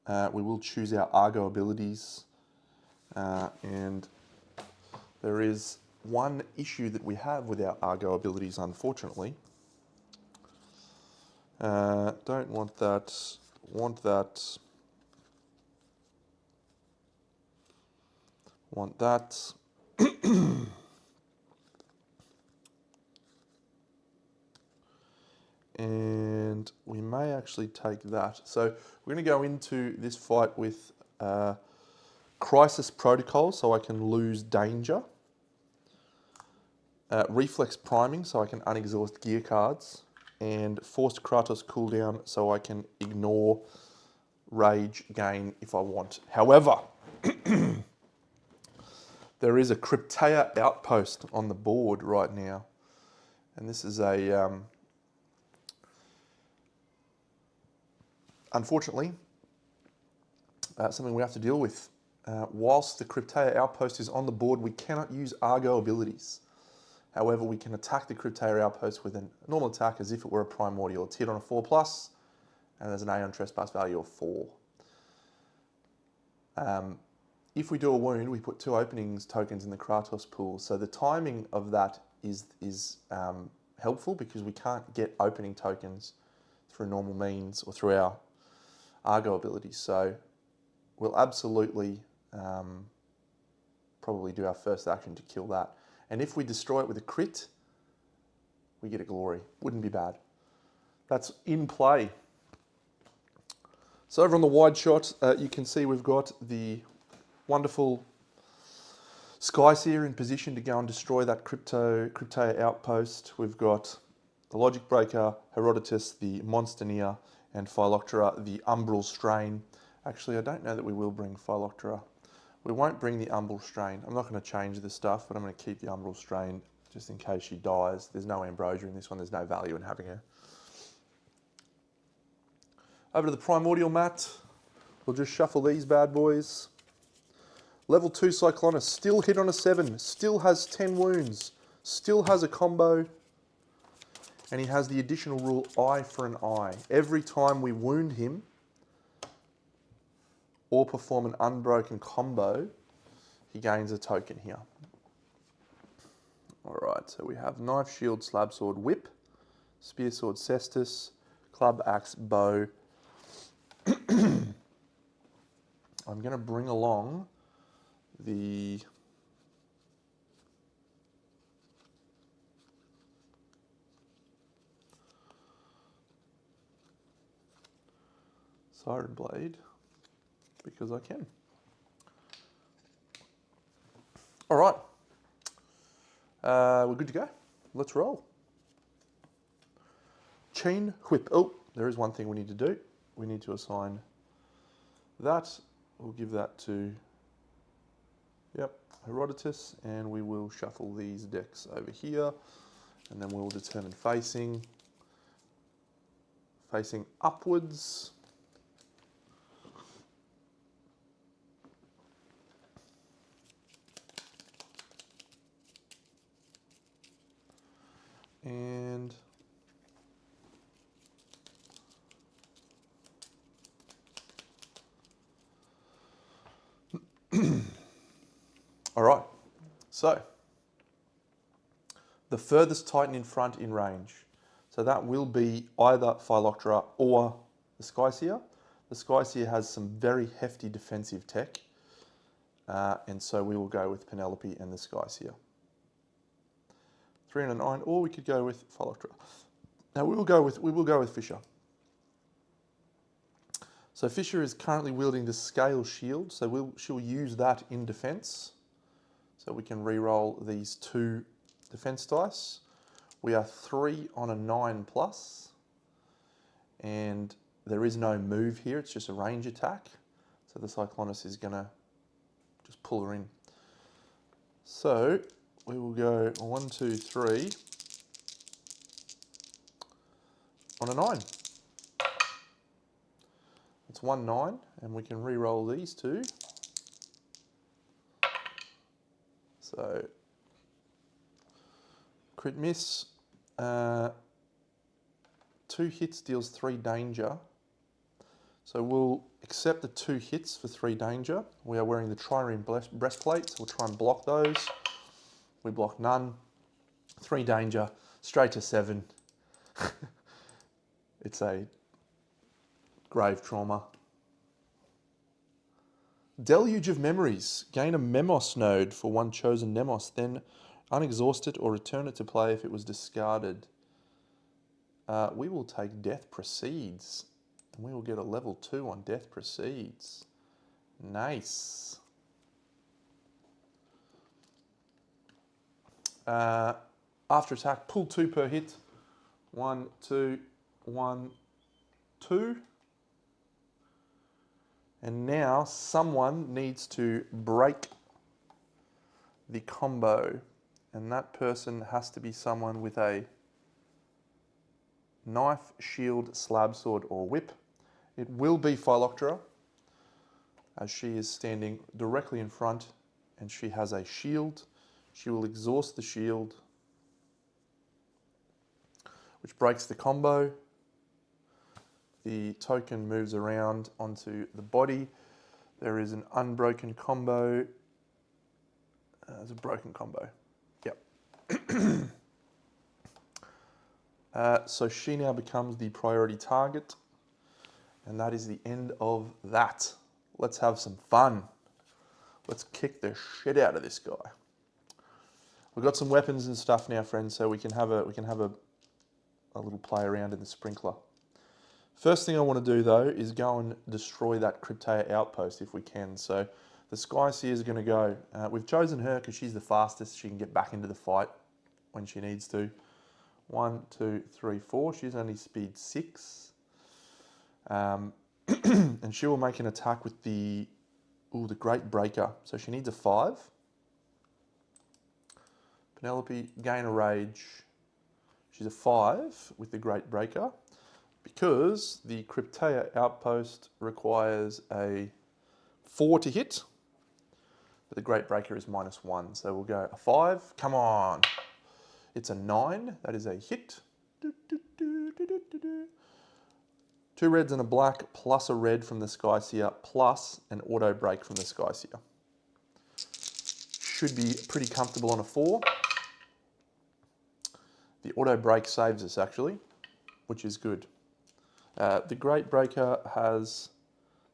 We will choose our Argo abilities, and there is one issue that we have with our Argo abilities, unfortunately. Don't want that, want that, want that. And we may actually take that. So we're going to go into this fight with Crisis Protocol, so I can lose danger. Reflex Priming, so I can unexhaust gear cards. And Forced Kratos cooldown, so I can ignore Rage gain if I want. However, there is a Cryptea outpost on the board right now. And this is a... unfortunately, something we have to deal with. Whilst the Cryptea outpost is on the board, we cannot use Argo abilities. However, we can attack the Cryptea outpost with a normal attack as if it were a Primordial. It's hit on a 4+, and there's an Aeon Trespass value of 4. If we do a wound, we put 2 openings tokens in the Kratos pool. So the timing of that is helpful because we can't get opening tokens through normal means or through our Argo abilities. So we'll absolutely probably do our first action to kill that. And if we destroy it with a crit, we get a glory. Wouldn't be bad. That's in play. So over on the wide shot, you can see we've got the wonderful Skyseer in position to go and destroy that Crypto outpost. We've got the Logic Breaker, Herodotus, the Monsterneer, and Phyloctera, the Umbral Strain. Actually, I don't know that we will bring Phyloctera. We won't bring the Umbral Strain. I'm not going to change this stuff, but I'm going to keep the Umbral Strain just in case she dies. There's no Ambrosia in this one. There's no value in having her. Over to the Primordial mat. We'll just shuffle these bad boys. Level 2 Cyclonus, still hit on a 7, still has 10 wounds, still has a combo, and he has the additional rule eye for an eye. Every time we wound him or perform an unbroken combo, he gains a token here. Alright, so we have Knife, Shield, Slab Sword, Whip, Spear Sword, Cestus, Club, Axe, Bow. I'm going to bring along the Siren Blade because I can. All right, we're good to go. Let's roll. Chain Whip. Oh, there is one thing we need to do. We need to assign that. We'll give that to Herodotus, and we will shuffle these decks over here, and then we'll determine facing upwards. And all right, so the furthest Titan in front in range. So that will be either Phyloctera or the Skyseer. The Skyseer has some very hefty defensive tech, and so we will go with Penelope and the Skyseer. 3 and a 9, or we could go with Phyloctera. Now we will go with Fisher. So Fisher is currently wielding the Scale Shield, so she'll use that in defense. So we can re-roll these 2 defense dice. We are 3 on a 9+, and there is no move here, it's just a range attack. So the Cyclonus is gonna just pull her in. So we will go 1, 2, 3 on a 9. It's 1, 9, and we can re-roll these 2. So crit miss, 2 hits deals 3 danger. So we'll accept the 2 hits for 3 danger. We are wearing the trireme breastplate, so we'll try and block those. We block none. 3 danger, straight to 7. It's a grave trauma. Deluge of Memories. Gain a Memos node for 1 chosen Nemos, then unexhaust it or return it to play if it was discarded. We will take Death Proceeds, and we will get a level 2 on Death Proceeds. Nice. After attack, pull 2 per hit. 1, 2, 1, 2. And now someone needs to break the combo, and that person has to be someone with a Knife, Shield, Slab Sword, or Whip. It will be Phyloctera, as she is standing directly in front and she has a shield. She will exhaust the shield, which breaks the combo. The token moves around onto the body. There is an unbroken combo. There's a broken combo. Yep. So she now becomes the priority target. And that is the end of that. Let's have some fun. Let's kick the shit out of this guy. We've got some weapons and stuff now, friends, so we can have a little play around in the sprinkler. First thing I want to do though is go and destroy that Crypto outpost if we can. So The Sky Seer is going to go. We've chosen her because she's the fastest. She can get back into the fight when she needs to. 1, 2, 3, 4. She's only speed 6. And she will make an attack with the Great Breaker. So she needs a 5. Penelope, gain a rage. She's a 5 with the Great Breaker. Because the Cryptea outpost requires a 4 to hit. But the Great Breaker is -1. So we'll go a 5. Come on. It's a 9. That is a hit. 2 reds and a black, plus a red from the Sky Seer, plus an auto break from the Sky Seer. Should be pretty comfortable on a 4. The auto break saves us actually, which is good. The Great Breaker has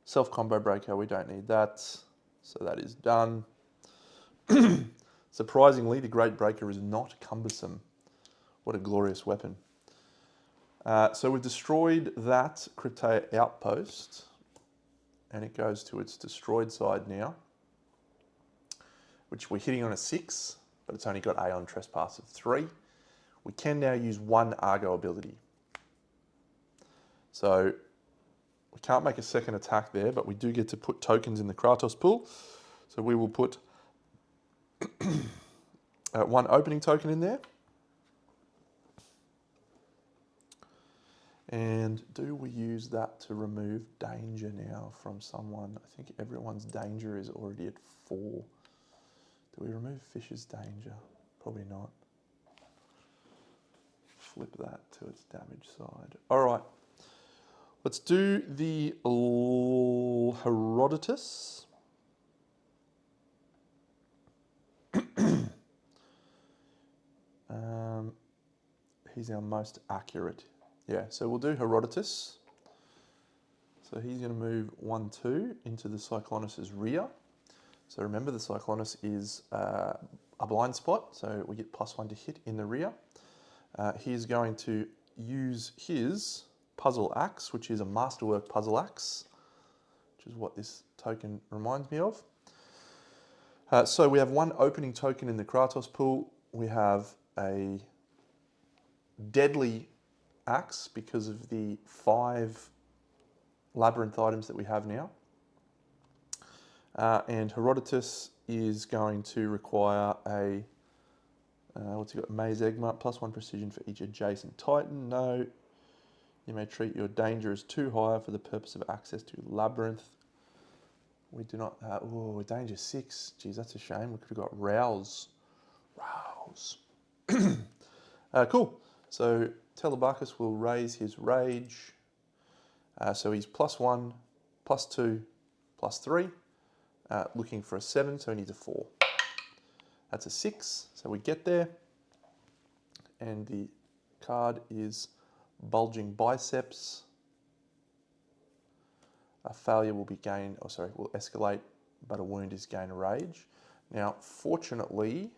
self-combo breaker. We don't need that. So that is done. Surprisingly, the Great Breaker is not cumbersome. What a glorious weapon. So we've destroyed that Cryptea outpost, and it goes to its destroyed side now, which we're hitting on a 6, but it's only got Aeon Trespass of 3. We can now use 1 Argo ability. So we can't make a second attack there, but we do get to put tokens in the Kratos pool. So we will put 1 opening token in there. And do we use that to remove danger now from someone? I think everyone's danger is already at 4. Do we remove Fish's danger? Probably not. Flip that to its damage side. All right. Let's do the Herodotus. He's our most accurate. Yeah, so we'll do Herodotus. So he's going to move 1, 2 into the Cyclonus' rear. So remember, the Cyclonus is a blind spot, so we get +1 to hit in the rear. He's going to use his puzzle axe, which is a masterwork puzzle axe, which is what this token reminds me of. So we have 1 opening token in the Kratos pool. We have a deadly axe because of the 5 labyrinth items that we have now. And Herodotus is going to require a, what's he got? Maze Egma, +1 precision for each adjacent titan. No. You may treat your danger as too high for the purpose of access to labyrinth. We do not, danger 6. Geez, that's a shame. We could have got Rouse. Cool. So Telebachus will raise his rage. So he's +1, +2, +3. Looking for a 7, so he needs a 4. That's a 6, so we get there. And the card is Bulging Biceps. A failure will be will escalate, but a wound is gain a rage. Now, fortunately,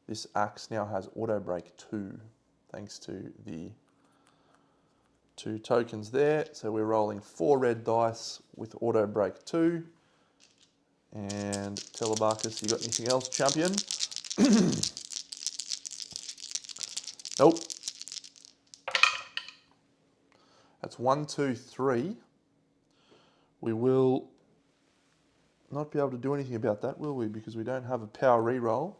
this axe now has auto break 2, thanks to the 2 tokens there. So we're rolling 4 red dice with auto break 2. And Telebachus, you got anything else, champion? Nope. That's 1, 2, 3. We will not be able to do anything about that, will we? Because we don't have a power reroll.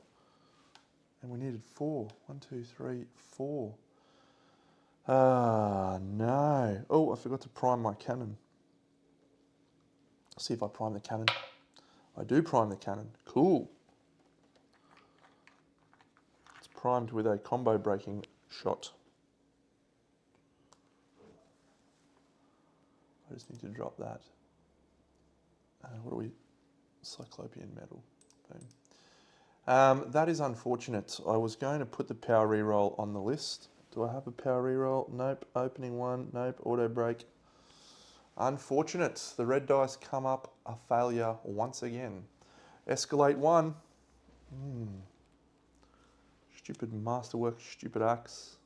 And we needed 4. 1, 2, 3, 4. Ah, no. Oh, I forgot to prime my cannon. Let's see if I prime the cannon. I do prime the cannon. Cool. It's primed with a combo breaking shot. I just need to drop that. What are we? Cyclopean metal. Boom. That is unfortunate. I was going to put the power reroll on the list. Do I have a power reroll? Nope. Opening 1. Nope. Auto break. Unfortunate. The red dice come up a failure once again. Escalate 1. Stupid masterwork, stupid axe.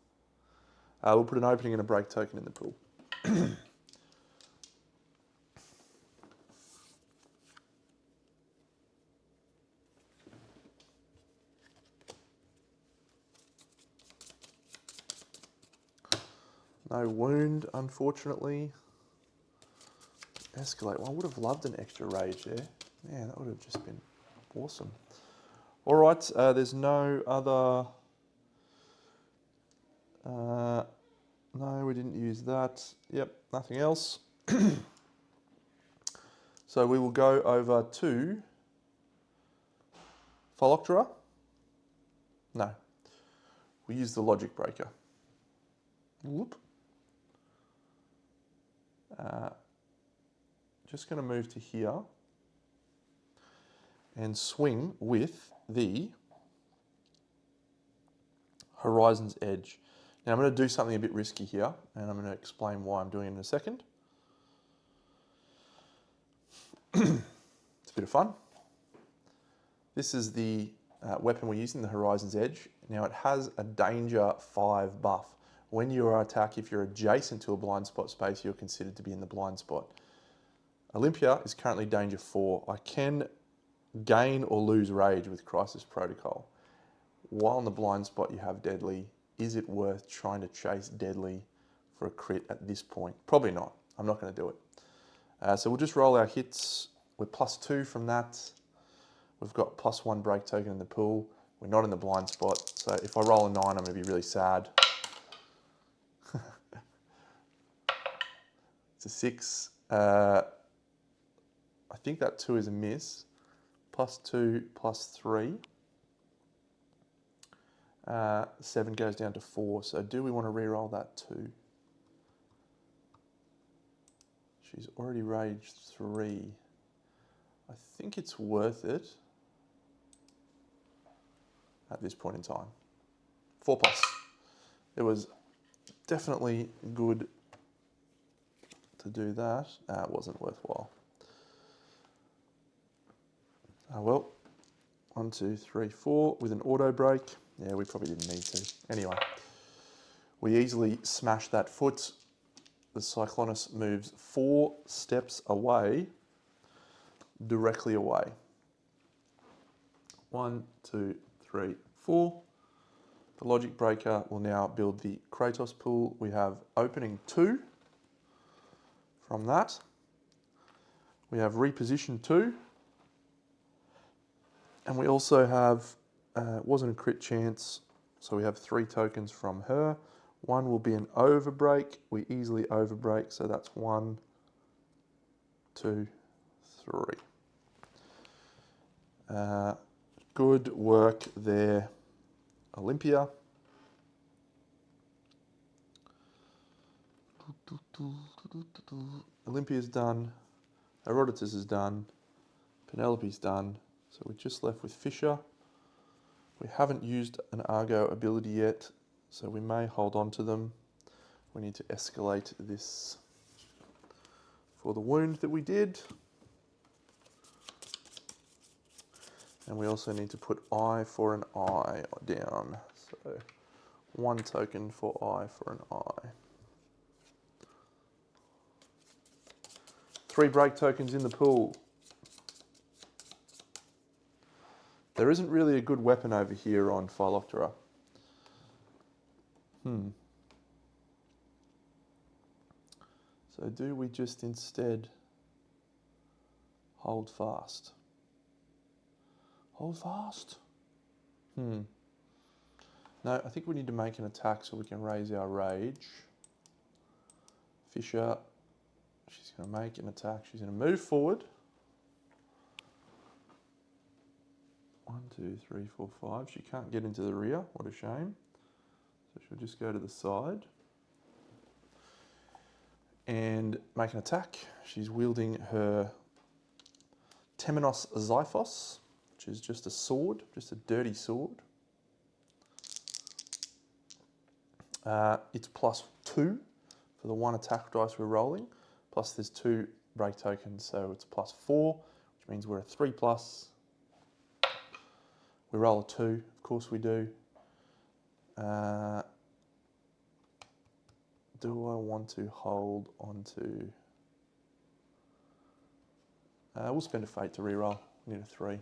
We'll put an opening and a break token in the pool. No wound, unfortunately. Escalate. Well, I would have loved an extra rage there. Man, that would have just been awesome. All right, there's no other... no, we didn't use that. Yep, nothing else. So we will go over to Phyloctera. No, we use the logic breaker. Whoop. Just going to move to here and swing with the Horizon's Edge. Now I'm going to do something a bit risky here, and I'm going to explain why I'm doing it in a second. It's a bit of fun. This is the weapon we're using, the Horizon's Edge. Now it has a Danger 5 buff. When you attack, if you're adjacent to a blind spot space, you're considered to be in the blind spot. Olympia is currently Danger 4. I can gain or lose rage with Crisis Protocol. While in the blind spot you have Deadly, is it worth trying to chase Deadly for a crit at this point? Probably not. I'm not going to do it. So we'll just roll our hits. We're +2 from that. We've got +1 break token in the pool. We're not in the blind spot. So if I roll a 9, I'm going to be really sad. It's a 6. I think that 2 is a miss. +2, +3. 7 goes down to 4. So do we want to re-roll that 2? She's already raged 3. I think it's worth it at this point in time. 4+. It was definitely good to do that. It wasn't worthwhile. Well, 1, 2, 3, 4 with an auto break. Yeah, we probably didn't need to. Anyway, we easily smash that foot. The Cyclonus moves 4 steps away, directly away. 1, 2, 3, 4. The logic breaker will now build the Kratos pool. We have opening 2 from that. We have reposition 2. And we also have, wasn't a crit chance, so we have 3 tokens from her. 1 will be an overbreak. We easily overbreak, so that's 1, 2, 3. Good work there, Olympia. Olympia's done. Herodotus is done. Penelope's done. So we're just left with Fisher. We haven't used an Argo ability yet, so we may hold on to them. We need to escalate this for the wound that we did. And we also need to put I for an eye down. So 1 token for I for an eye. 3 break tokens in the pool. There isn't really a good weapon over here on Phyloctera. So do we just instead hold fast? Hold fast? No, I think we need to make an attack so we can raise our rage. Fisher, she's going to make an attack. She's going to move forward. 1, 2, 3, 4, 5. She can't get into the rear. What a shame. So she'll just go to the side and make an attack. She's wielding her Temenos Xiphos, which is just a sword, just a dirty sword. It's +2 for the 1 attack dice we're rolling, plus there's 2 break tokens, so it's +4, which means we're a 3+. We roll a 2, of course we do. Do I want to hold on to... we'll spend a fate to reroll. We need a 3.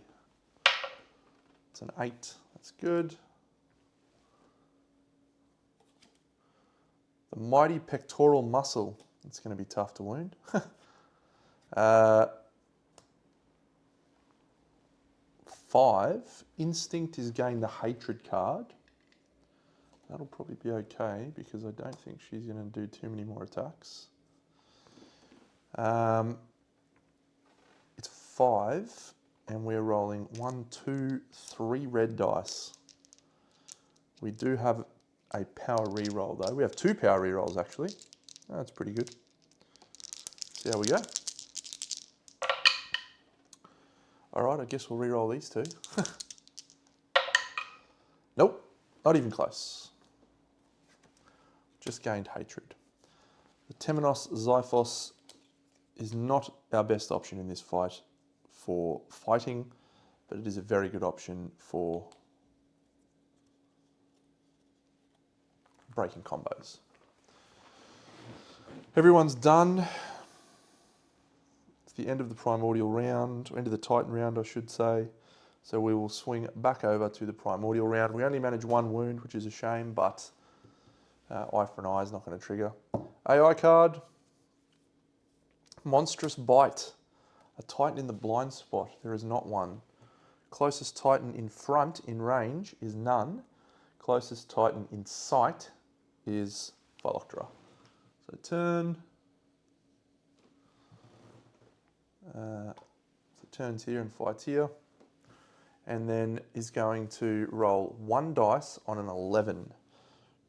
It's an 8, that's good. The The mighty pectoral muscle. It's going to be tough to wound. 5. Instinct is gain the hatred card. That'll probably be okay because I don't think she's going to do too many more attacks. It's 5 and we're rolling 1, 2, 3 red dice. We do have a power reroll though. We have 2 power rerolls actually. That's pretty good. See how we go. Alright, I guess we'll reroll these 2. Nope, not even close. Just gained hatred. The Temenos Xiphos is not our best option in this fight for fighting, but it is a very good option for breaking combos. Everyone's done. It's the end of the primordial round, end of the Titan round I should say. So we will swing back over to the primordial round. We only managed 1 wound, which is a shame, but eye for an eye is not going to trigger. AI card, Monstrous Bite. A Titan in the blind spot. There is not one. Closest Titan in front in range is none. Closest Titan in sight is Phyloctera. So turn. So turns here and fights here. And then is going to roll 1 dice on an 11.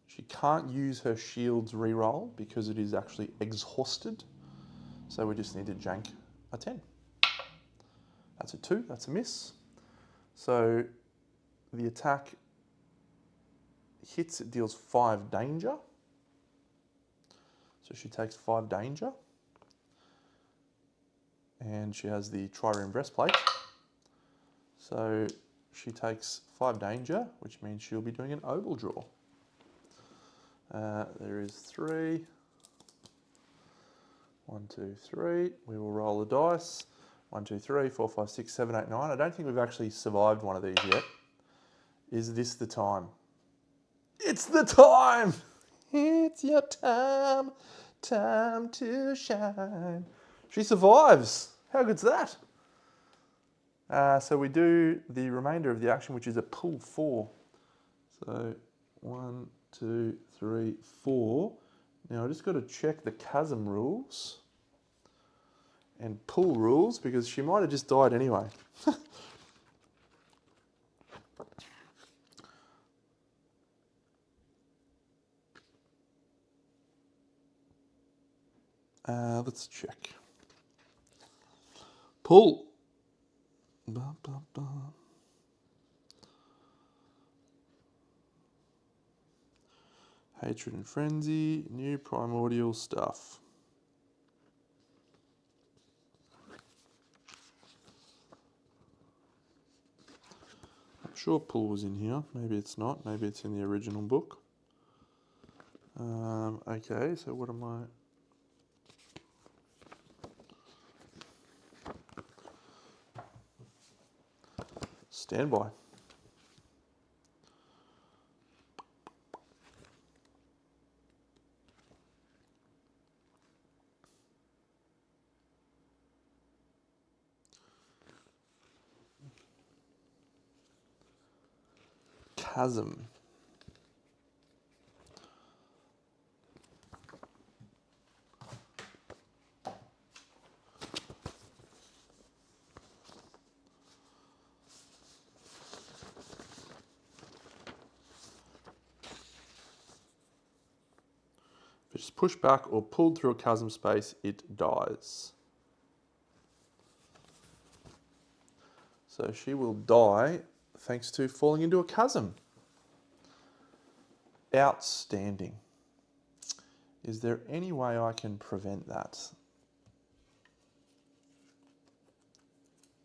She can't use her shield's reroll because it is actually exhausted. So we just need to jank a 10. That's a 2, that's a miss. So the attack hits, it deals 5 danger. So she takes 5 danger. And she has the trireme breastplate. So she takes 5 danger, which means she'll be doing an oval draw. There is 3. 1, 2, 3. We will roll the dice. 1, 2, 3, 4, 5, 6, 7, 8, 9. I don't think we've actually survived one of these yet. Is this the time? It's the time! It's your time, time to shine. She survives. How good's that? So we do the remainder of the action, which is a pull 4. So 1, 2, 3, 4. Now I just got to check the chasm rules and pull rules because she might have just died anyway. Let's check. Pull. Ba, ba, ba. Hatred and Frenzy, new primordial stuff. I'm sure pull was in here. Maybe it's not. Maybe it's in the original book. Okay, so what am I... Stand by. Chasm. If it's pushed back or pulled through a chasm space, it dies. So she will die thanks to falling into a chasm. Outstanding. Is there any way I can prevent that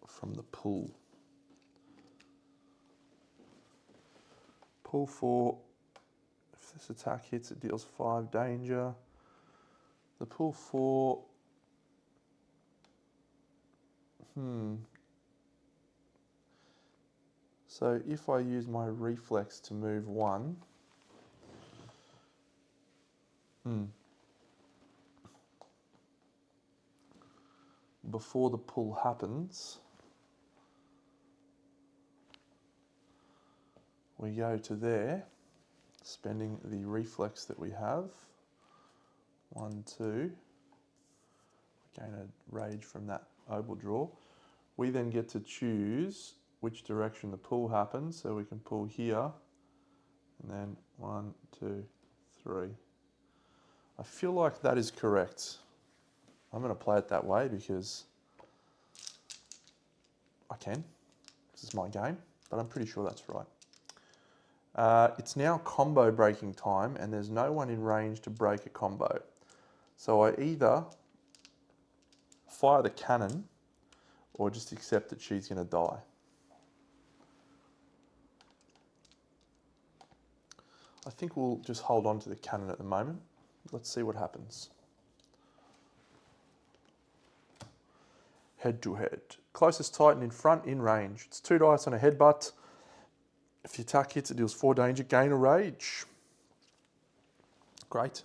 from the pull? Pull 4. If this attack hits, it deals 5 danger. The pull 4. So if I use my reflex to move 1, Before the pull happens, we go to there, spending the reflex that we have. 1, 2. Gain a rage from that obel draw. We then get to choose which direction the pull happens, so we can pull here, and then 1, 2, 3. I feel like that is correct. I'm going to play it that way because I can. This is my game, but I'm pretty sure that's right. It's now combo breaking time, and there's no one in range to break a combo. So I either fire the cannon or just accept that she's going to die. I think we'll just hold on to the cannon at the moment. Let's see what happens. Head to head. Closest Titan in front in range. It's 2 dice on a headbutt. If the attack hits, it deals 4 danger, gain a rage. Great.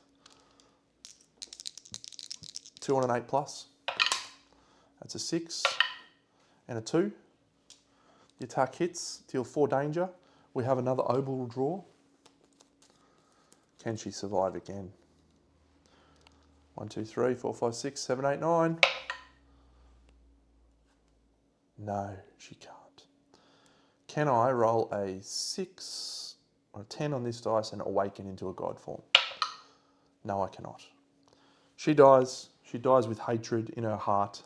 2 on an 8+. That's a 6 and a 2. The attack hits, deal 4 danger. We have another obel draw. Can she survive again? 1, 2, 3, 4, 5, 6, 7, 8, 9. No, she can't. Can I roll a 6 or a 10 on this dice and awaken into a god form? No, I cannot. She dies. She dies with hatred in her heart.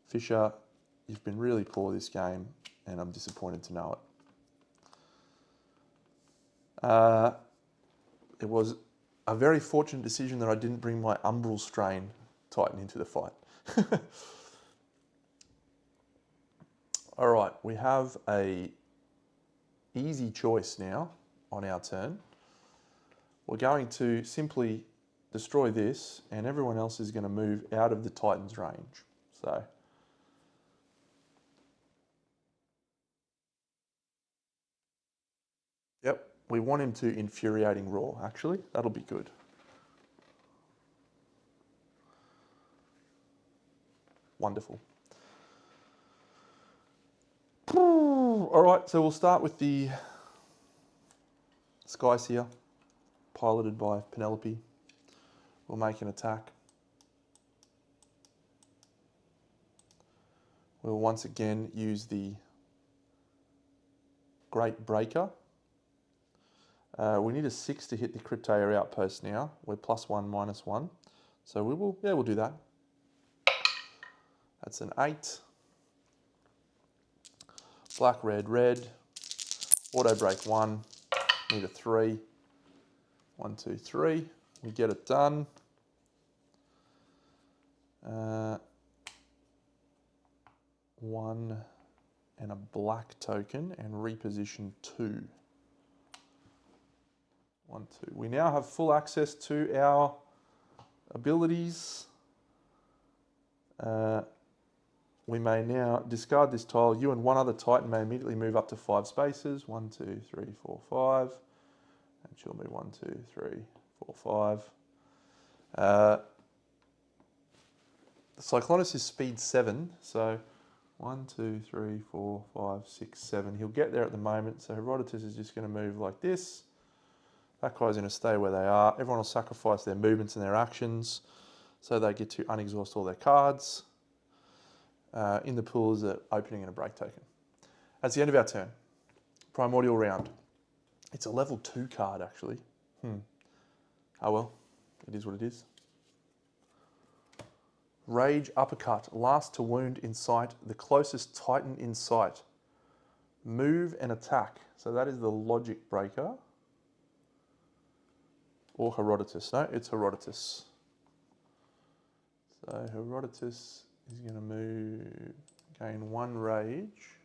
Fisher, you've been really poor this game, and I'm disappointed to know it. It was a very fortunate decision that I didn't bring my Umbral Strain Titan into the fight. All right, we have a easy choice now on our turn. We're going to simply destroy this, and everyone else is going to move out of the Titan's range. So, yep, we want him to Infuriating Roar, actually. That'll be good. Wonderful. All right, so we'll start with the Skyseer, piloted by Penelope. We'll make an attack. We'll once again use the Great Breaker. We need a 6 to hit the Cryptair outpost now. We're +1, -1. So we'll do that. That's an 8. Black, red, red. Auto break 1. Need a 3. 1, 2, 3. We get it done. 1 and a black token and reposition 2. 1, 2. We now have full access to our abilities. We may now discard this tile. You and one other Titan may immediately move up to 5 spaces. 1, 2, 3, 4, 5. And she'll move 1, 2, 3, 4, 5. The Cyclonus is speed 7, so 1, 2, 3, 4, 5, 6, 7. He'll get there at the moment, so Herodotus is just going to move like this. That guy's going to stay where they are. Everyone will sacrifice their movements and their actions, so they get to unexhaust all their cards. In the pool is an opening and a break token. That's the end of our turn. Primordial round. It's a level 2 card, actually. Oh well, it is what it is. Rage Uppercut. Last to wound in sight. The closest Titan in sight. Move and attack. So that is the Logic Breaker. Or Herodotus. No, it's Herodotus. So Herodotus is going to move, gain 1 rage.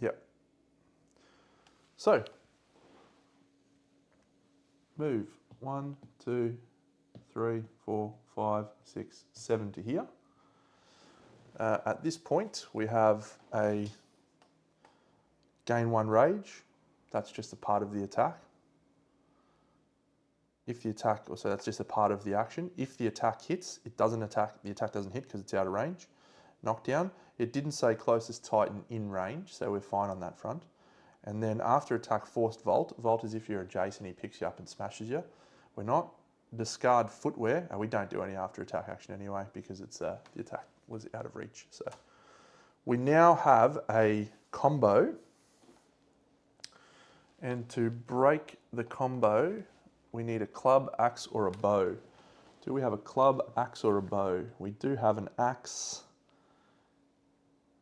Yep. So, move 1, 2, 3, 4, 5, 6, 7 to here. At this point, we have a gain 1 rage, that's just a part of the attack. If the attack, so that's just a part of the action. If the attack hits, it doesn't attack, the attack doesn't hit because it's out of range. Knockdown, it didn't say closest Titan in range, so we're fine on that front. And then after attack, forced Vault. Vault is if you're adjacent, he picks you up and smashes you. We're not. Discard footwear. We don't do any after attack action anyway because it's the attack was out of reach. So we now have a combo, and to break the combo, we need a club, axe, or a bow. Do we have a club, axe, or a bow? We do have an axe.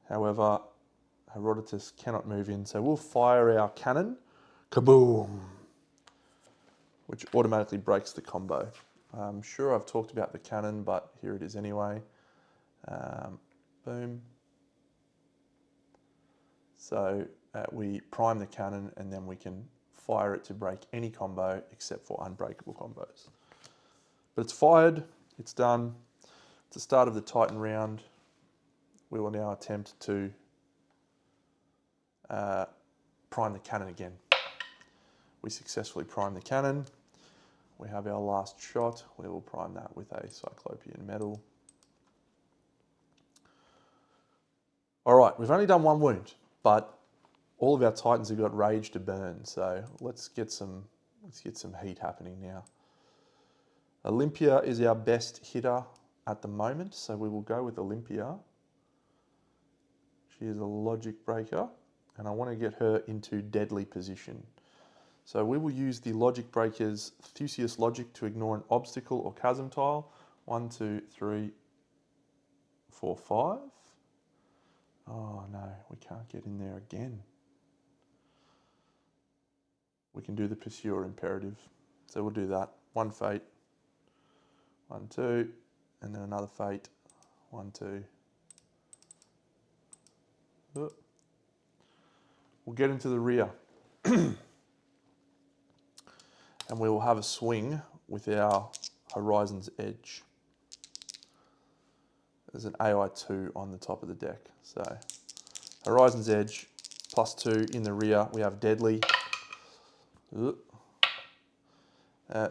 However, Herodotus cannot move in, so we'll fire our cannon. Kaboom! Which automatically breaks the combo. I'm sure I've talked about the cannon, but here it is anyway. Boom. So we prime the cannon and then we can fire it to break any combo except for unbreakable combos. But it's fired, it's done. It's the start of the Titan round. We will now attempt to prime the cannon again. We successfully prime the cannon. We have our last shot. We will prime that with a Cyclopean Medal. All right, we've only done one wound, but all of our Titans have got rage to burn. So let's get some heat happening now. Olympia is our best hitter at the moment, so we will go with Olympia. She is a logic breaker, and I want to get her into deadly position. So we will use the Logic Breaker's Theseus Logic to ignore an obstacle or chasm tile. 1, 2, 3, 4, 5. Oh no, we can't get in there again. We can do the Pursuer Imperative. So we'll do that. 1 fate, 1, 2, and then another fate, 1, 2. We'll get into the rear. And we will have a swing with our Horizon's Edge. There's an AI2 on the top of the deck. So Horizon's Edge, +2 in the rear. We have Deadly.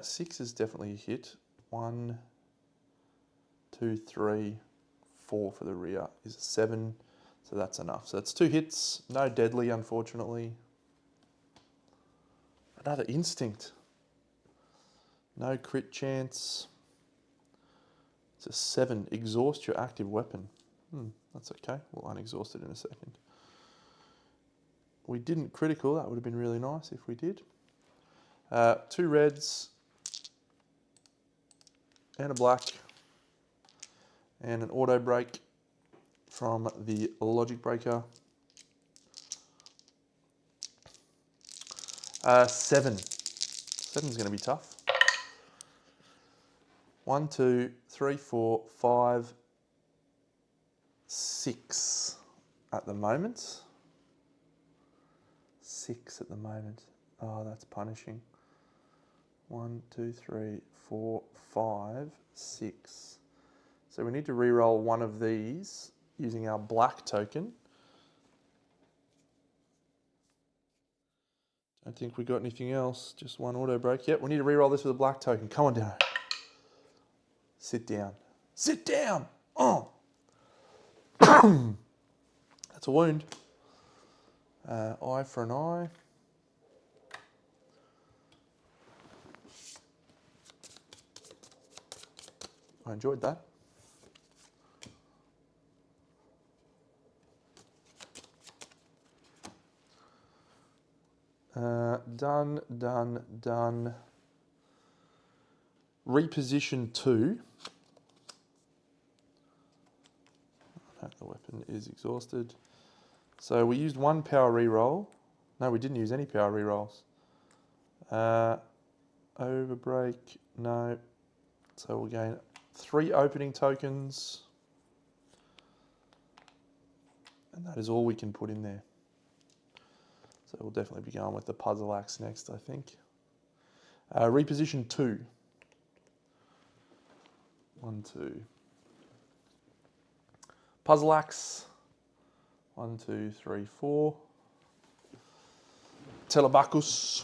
6 is definitely a hit. 1, 2, 3, 4 for the rear is a 7. So that's enough. So that's 2 hits. No Deadly, unfortunately. Another Instinct. No crit chance. It's a 7. Exhaust your active weapon. That's okay. We'll unexhaust it in a second. We didn't critical. That would have been really nice if we did. 2 reds. And a black. And an auto break from the Logic Breaker. 7. 7's going to be tough. 1, 2, 3, 4, 5, 6 at the moment. 6 at the moment. Oh, that's punishing. 1, 2, 3, 4, 5, 6. So we need to re-roll one of these using our black token. Don't think we got anything else. Just 1 auto break. Yep, we need to re-roll this with a black token. Come on, Deno. Sit down. Sit down! Oh! That's a wound. Eye for an eye. I enjoyed that. Done, done, done. Reposition 2. The weapon is exhausted. So we used 1 power reroll. No, we didn't use any power rerolls. Overbreak, no. So we'll gain 3 opening tokens. And that is all we can put in there. So we'll definitely be going with the Puzzle Axe next, I think. Reposition 2. 1, 2. Puzzle Axe. 1, 2, 3, 4. Telebacus.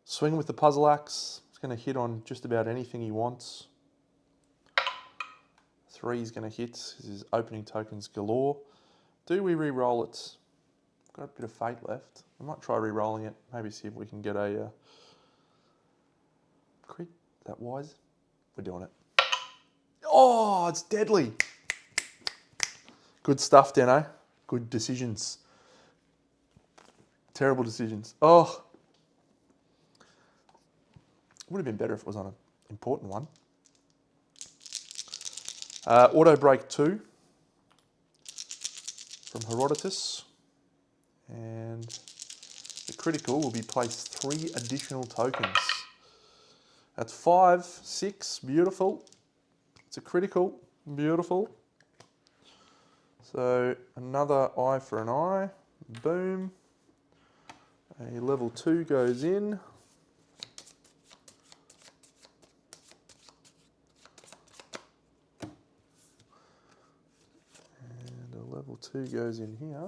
Swing with the puzzle axe. It's going to hit on just about anything he wants. 3 is going to hit. This is opening tokens galore. Do we re-roll it? Got a bit of fate left. I might try re-rolling it. Maybe see if we can get a crit. Is that wise? We're doing it. Oh, it's deadly. Good stuff, Deno. Good decisions. Terrible decisions. Oh. Would have been better if it was on an important one. Auto break 2 from Herodotus. And the critical will be placed 3 additional tokens. That's 5, 6, beautiful. It's a critical, beautiful. So another eye for an eye, boom. A level 2 goes in. And a level 2 goes in here.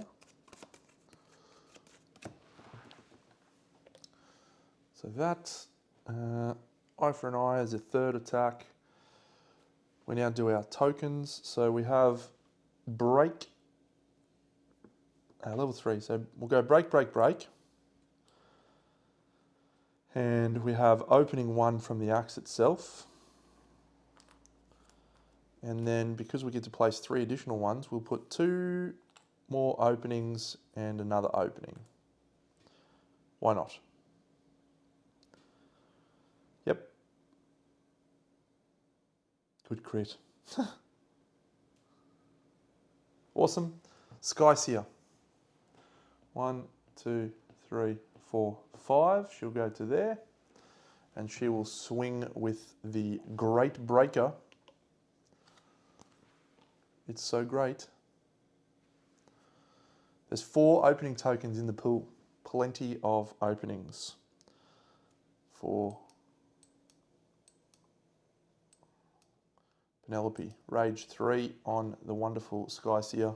So that, eye for an eye is a 3rd attack. We now do our tokens. So we have break, level 3. So we'll go break, break, break. And we have opening 1 from the axe itself. And then because we get to place 3 additional ones, we'll put 2 more openings and another opening. Why not? Yep. Good crit. Awesome. Skyseer. 1, 2, 3, 4, 5. She'll go to there. And she will swing with the Great Breaker. It's so great. There's 4 opening tokens in the pool. Plenty of openings for Penelope. Rage 3 on the wonderful Skyseer.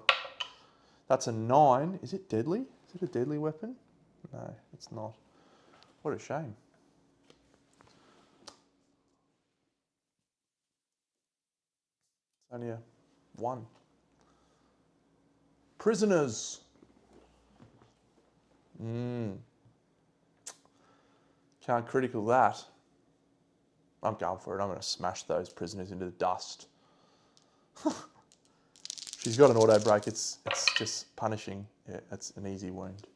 That's a 9. Is it deadly? Is it a deadly weapon? No, it's not. What a shame. It's only a 1. Prisoners. Can't critical that. I'm going for it. I'm going to smash those prisoners into the dust. She's got an auto break. It's just punishing. Yeah, that's an easy wound.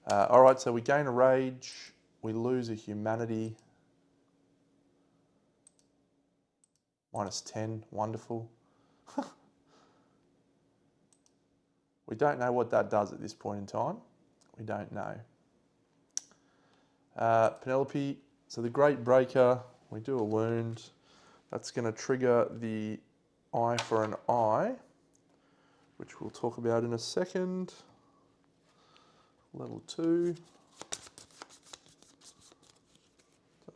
All right, so we gain a rage. We lose a humanity. -10. Wonderful. We don't know what that does at this point in time. We don't know. Penelope, so the Great Breaker, we do a wound. That's going to trigger the eye for an eye, which we'll talk about in a second. Level 2.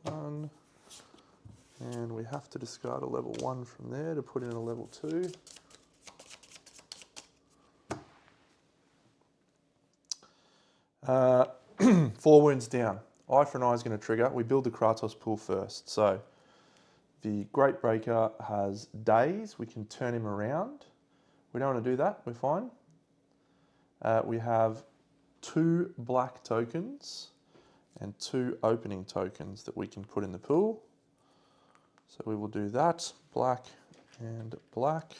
Done. And we have to discard a level 1 from there to put in a level 2. Four wounds down. Eye for an eye is going to trigger. We build the Kratos pool first. So the Great Breaker has days. We can turn him around. We don't want to do that. We're fine. We have 2 black tokens and 2 opening tokens that we can put in the pool. So we will do that. Black and black.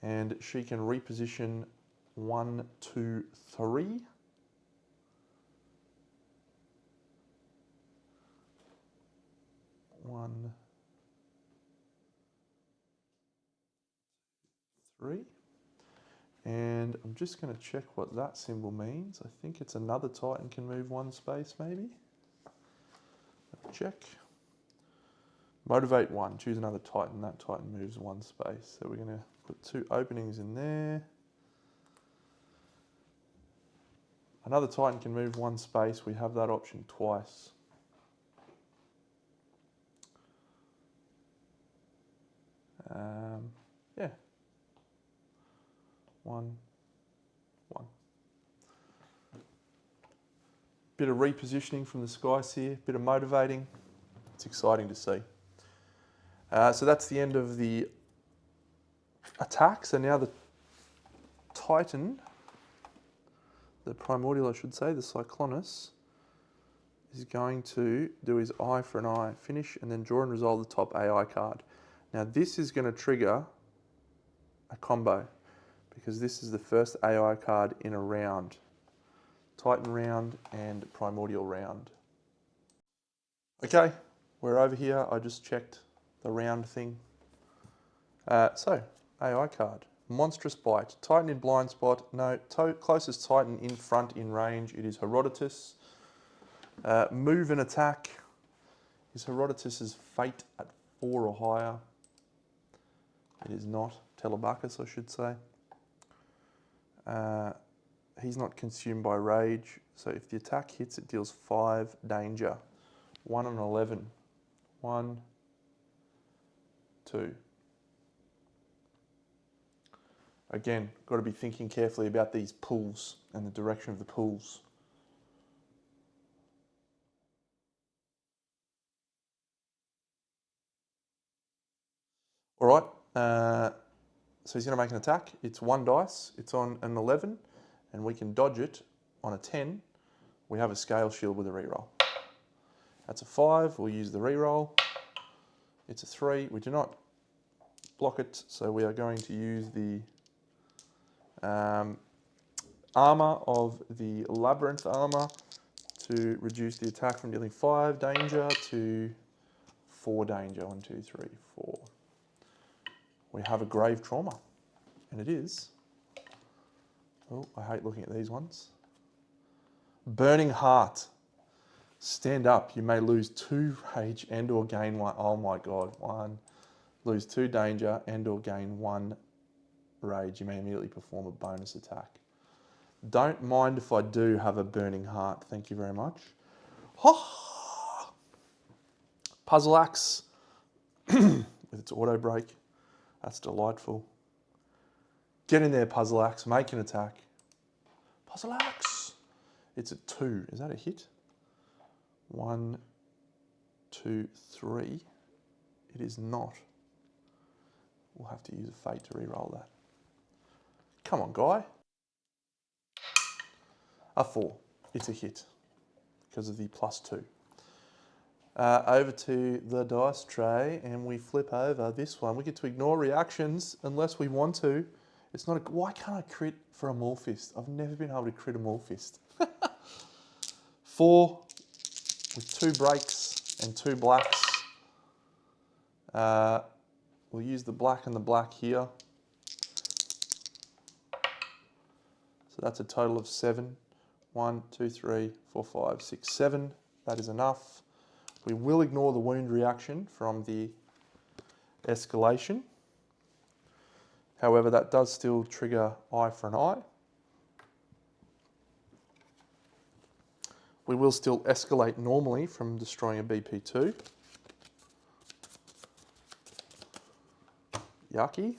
And she can reposition 1, 2, 3. One, 3. And I'm just going to check what that symbol means. I think it's another Titan can move 1 space, maybe. Check. Motivate 1. Choose another Titan. That Titan moves 1 space. So we're going to put 2 openings in there. Another Titan can move 1 space. We have that option twice. Yeah. 1, 1. Bit of repositioning from the skies here, bit of motivating. It's exciting to see. So that's the end of the attack. So now the Titan, the Primordial I should say, the Cyclonus, is going to do his eye for an eye, finish, and then draw and resolve the top AI card. Now this is going to trigger a combo, because this is the first AI card in a round. Titan round and Primordial round. Okay, we're over here. I just checked the round thing. So, AI card. Monstrous Bite. Titan in blind spot. No, closest Titan in front in range. It is Herodotus. Move and attack. Is Herodotus's fate at 4 or higher? It is not. Telebacchus, I should say. He's not consumed by rage. So if the attack hits, it deals 5 danger. 1 on 11. 1, 2. Again, got to be thinking carefully about these pulls and the direction of the pulls. All right, so he's going to make an attack. It's 1 dice. It's on an 11, and we can dodge it on a 10. We have a scale shield with a reroll. That's a 5. We'll use the reroll. It's a 3. We do not block it, so we are going to use the armor of the Labyrinth armor to reduce the attack from dealing 5 danger to 4 danger. 1, 2, 3, 4. We have a grave trauma, and it is, oh, I hate looking at these ones. Burning Heart. Stand up. You may lose 2 rage and or gain 1. Oh my God. 1. Lose 2 danger and or gain 1 rage. You may immediately perform a bonus attack. Don't mind if I do have a Burning Heart. Thank you very much. Oh! Puzzle Axe with its auto break. That's delightful. Get in there, Puzzle Axe. Make an attack. Puzzle Axe. It's a 2. Is that a hit? 1, 2, 3. It is not. We'll have to use a fate to re-roll that. Come on, guy. A 4. It's a hit because of the +2. Over to the dice tray, and we flip over this one. We get to ignore reactions unless we want to. It's not a, why can't I crit for a Morphist? I've never been able to crit a Morphist. 4 with 2 breaks and 2 blacks. We'll use the black and the black here. So that's a total of 7. 1, 2, 3, 4, 5, 6, 7. That is enough. We will ignore the wound reaction from the escalation. However, that does still trigger eye for an eye. We will still escalate normally from destroying a BP2. Yucky.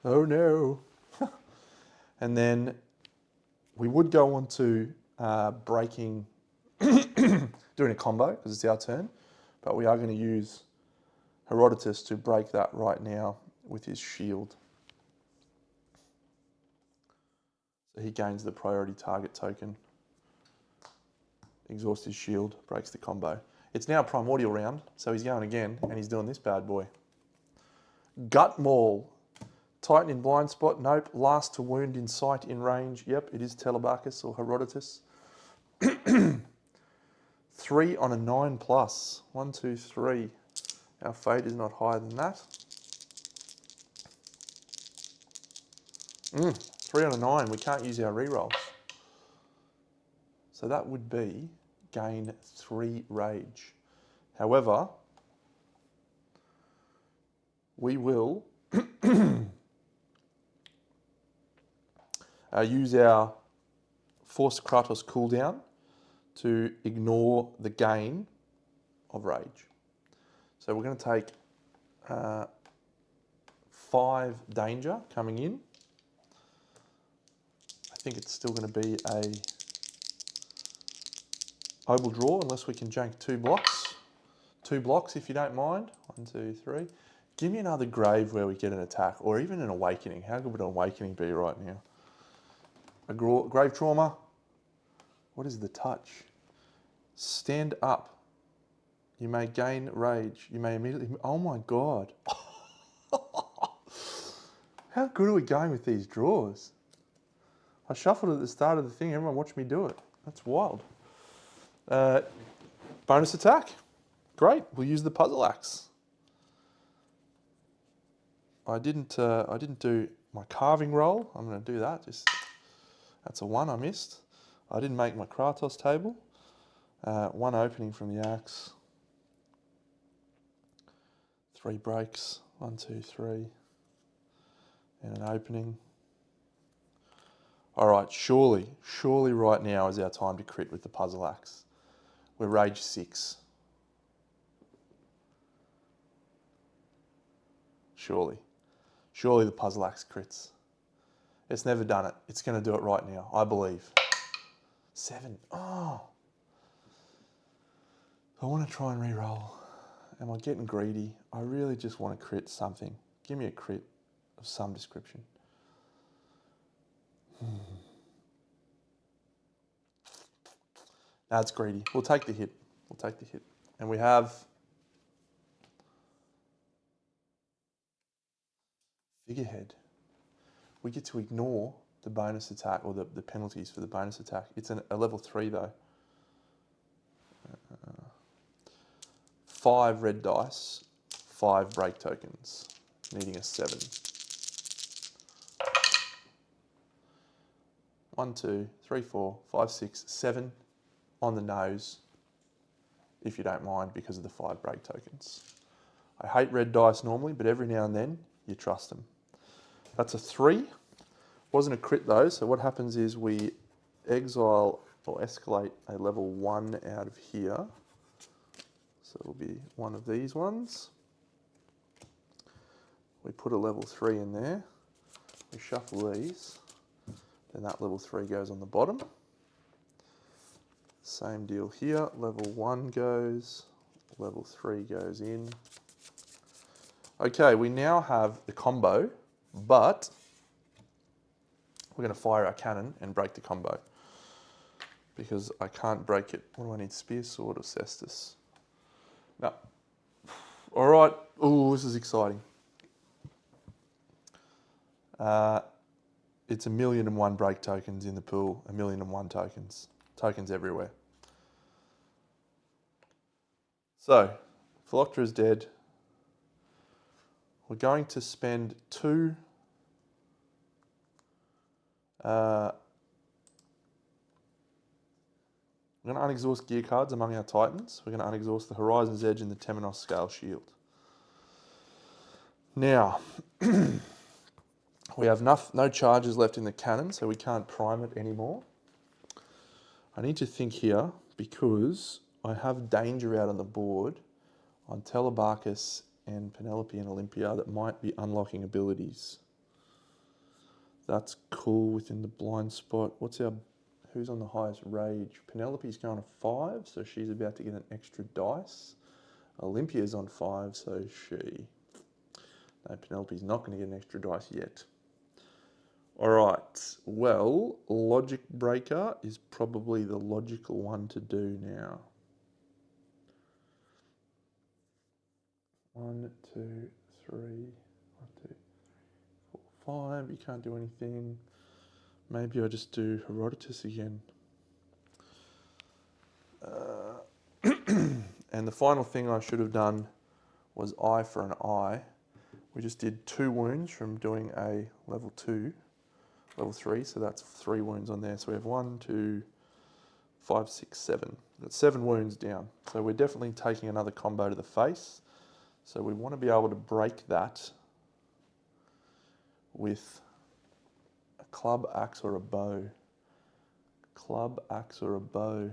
Oh no. And then we would go on to breaking, doing a combo because it's our turn, but we are going to use Herodotus to break that right now with his shield. So he gains the priority target token, exhausts his shield, breaks the combo. It's now Primordial round, so he's going again, and he's doing this bad boy. Gut Maul. Titan in blind spot, nope. Last to wound in sight in range, yep, it is Telebacchus or Herodotus. 3 on a 9+. 1, 2, 3. Our fate is not higher than that. 3 on a 9, we can't use our rerolls. So that would be gain 3 rage. However, we will use our force Kratos cooldown to ignore the gain of rage. So we're going to take 5 danger coming in. I think it's still going to be a oval draw unless we can jank 2 blocks. 2 blocks if you don't mind. 1, 2, 3. Give me another grave where we get an attack, or even an awakening. How good would an awakening be right now? A grave trauma. What is the touch? Stand up. You may gain rage. You may immediately... Oh my God. How good are we going with these draws? I shuffled at the start of the thing. Everyone watched me do it. That's wild. Bonus attack. Great. We'll use the puzzle axe. I didn't do my carving roll. I'm going to do that. That's a 1 I missed. I didn't make my Kratos table. 1 opening from the axe. 3 breaks. 1, 2, 3. And an opening. All right, surely right now is our time to crit with the puzzle axe. We're rage 6. Surely the puzzle axe crits. It's never done it. It's going to do it right now, I believe. 7. Oh. I want to try and re-roll. Am I getting greedy? I really just want to crit something. Give me a crit of some description. That's greedy. We'll take the hit. And we have figurehead. We get to ignore the bonus attack, or the penalties for the bonus attack. It's a level 3 though. 5 red dice, 5 break tokens, needing a 7. 1, 2, 3, 4, 5, 6, 7 on the nose, if you don't mind, because of the 5 break tokens. I hate red dice normally, but every now and then you trust them. That's a 3. Wasn't a crit though, so what happens is we exile or escalate a level 1 out of here. So it'll be one of these ones. We put a level 3 in there. We shuffle these. Then that level 3 goes on the bottom. Same deal here. Level 1 goes. Level 3 goes in. Okay, we now have the combo, but we're going to fire our cannon and break the combo, because I can't break it. What do I need? Spear, sword, or cestus? No. All right. Oh, this is exciting. It's 1,000,001 break tokens in the pool. 1,000,001 tokens. Tokens everywhere. So, Philoctra is dead. We're going to spend 2... we're going to unexhaust gear cards among our titans. We're going to unexhaust the Horizon's Edge and the Temenos Scale Shield. Now, we have no charges left in the cannon, so we can't prime it anymore. I need to think here, because I have danger out on the board on Telebarcus and Penelope and Olympia that might be unlocking abilities. That's cool within the blind spot. Who's on the highest rage? Penelope's going to 5, so she's about to get an extra dice. Olympia's on 5, so she... No, Penelope's not going to get an extra dice yet. All right, well, Logic Breaker is probably the logical one to do now. 1, 2, 3, 1, 2, 4, 5. You can't do anything. Maybe I just do Herodotus again. And the final thing I should have done was eye for an eye. We just did 2 wounds from doing a level 2, level 3, so that's 3 wounds on there. So we have 1, 2, 5, 6, 7. We've got 7 wounds down. So we're definitely taking another combo to the face. So we want to be able to break that with a club, axe, or a bow. Club, axe, or a bow.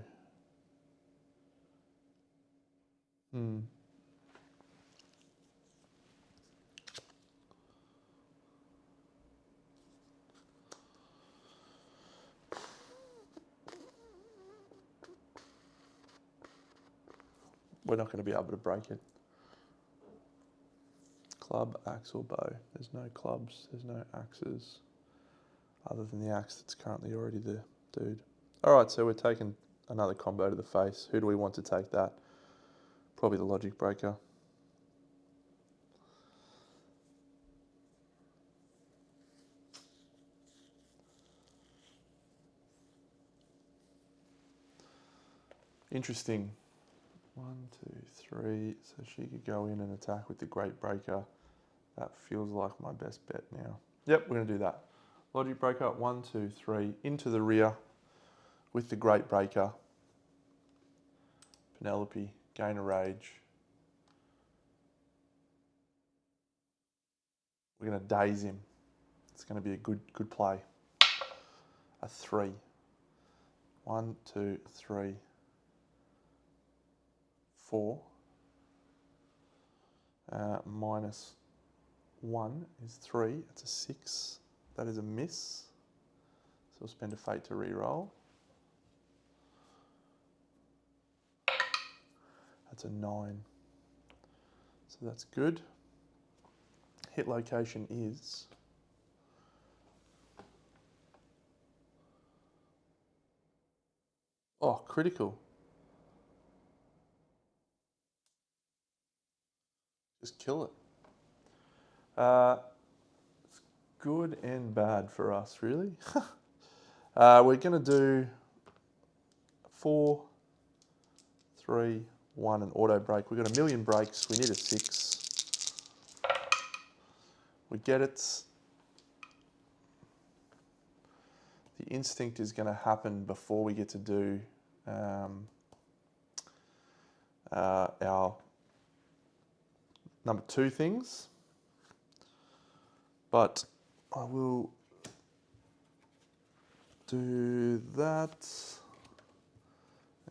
We're not going to be able to break it. Club, axe, or bow. There's no clubs, there's no axes, other than the axe that's currently already the dude. All right, so we're taking another combo to the face. Who do we want to take that? Probably the logic breaker. Interesting. 1, 2, 3. So she could go in and attack with the Great Breaker. That feels like my best bet now. Yep, we're going to do that. Logic Breaker, 1, 2, 3. Into the rear with the Great Breaker. Penelope, gain a rage. We're going to daze him. It's going to be a good play. A 3. 1, 2, 3. 4. Minus 1 is 3. It's a 6. That is a miss. So we'll spend a fate to re-roll. That's a 9. So that's good. Hit location is critical. Just kill it. It's good and bad for us, really. We're going to do 4, 3, 1, and auto break. We've got a million breaks. We need a 6. We get it. The instinct is going to happen before we get to do our number 2 things. But I will do that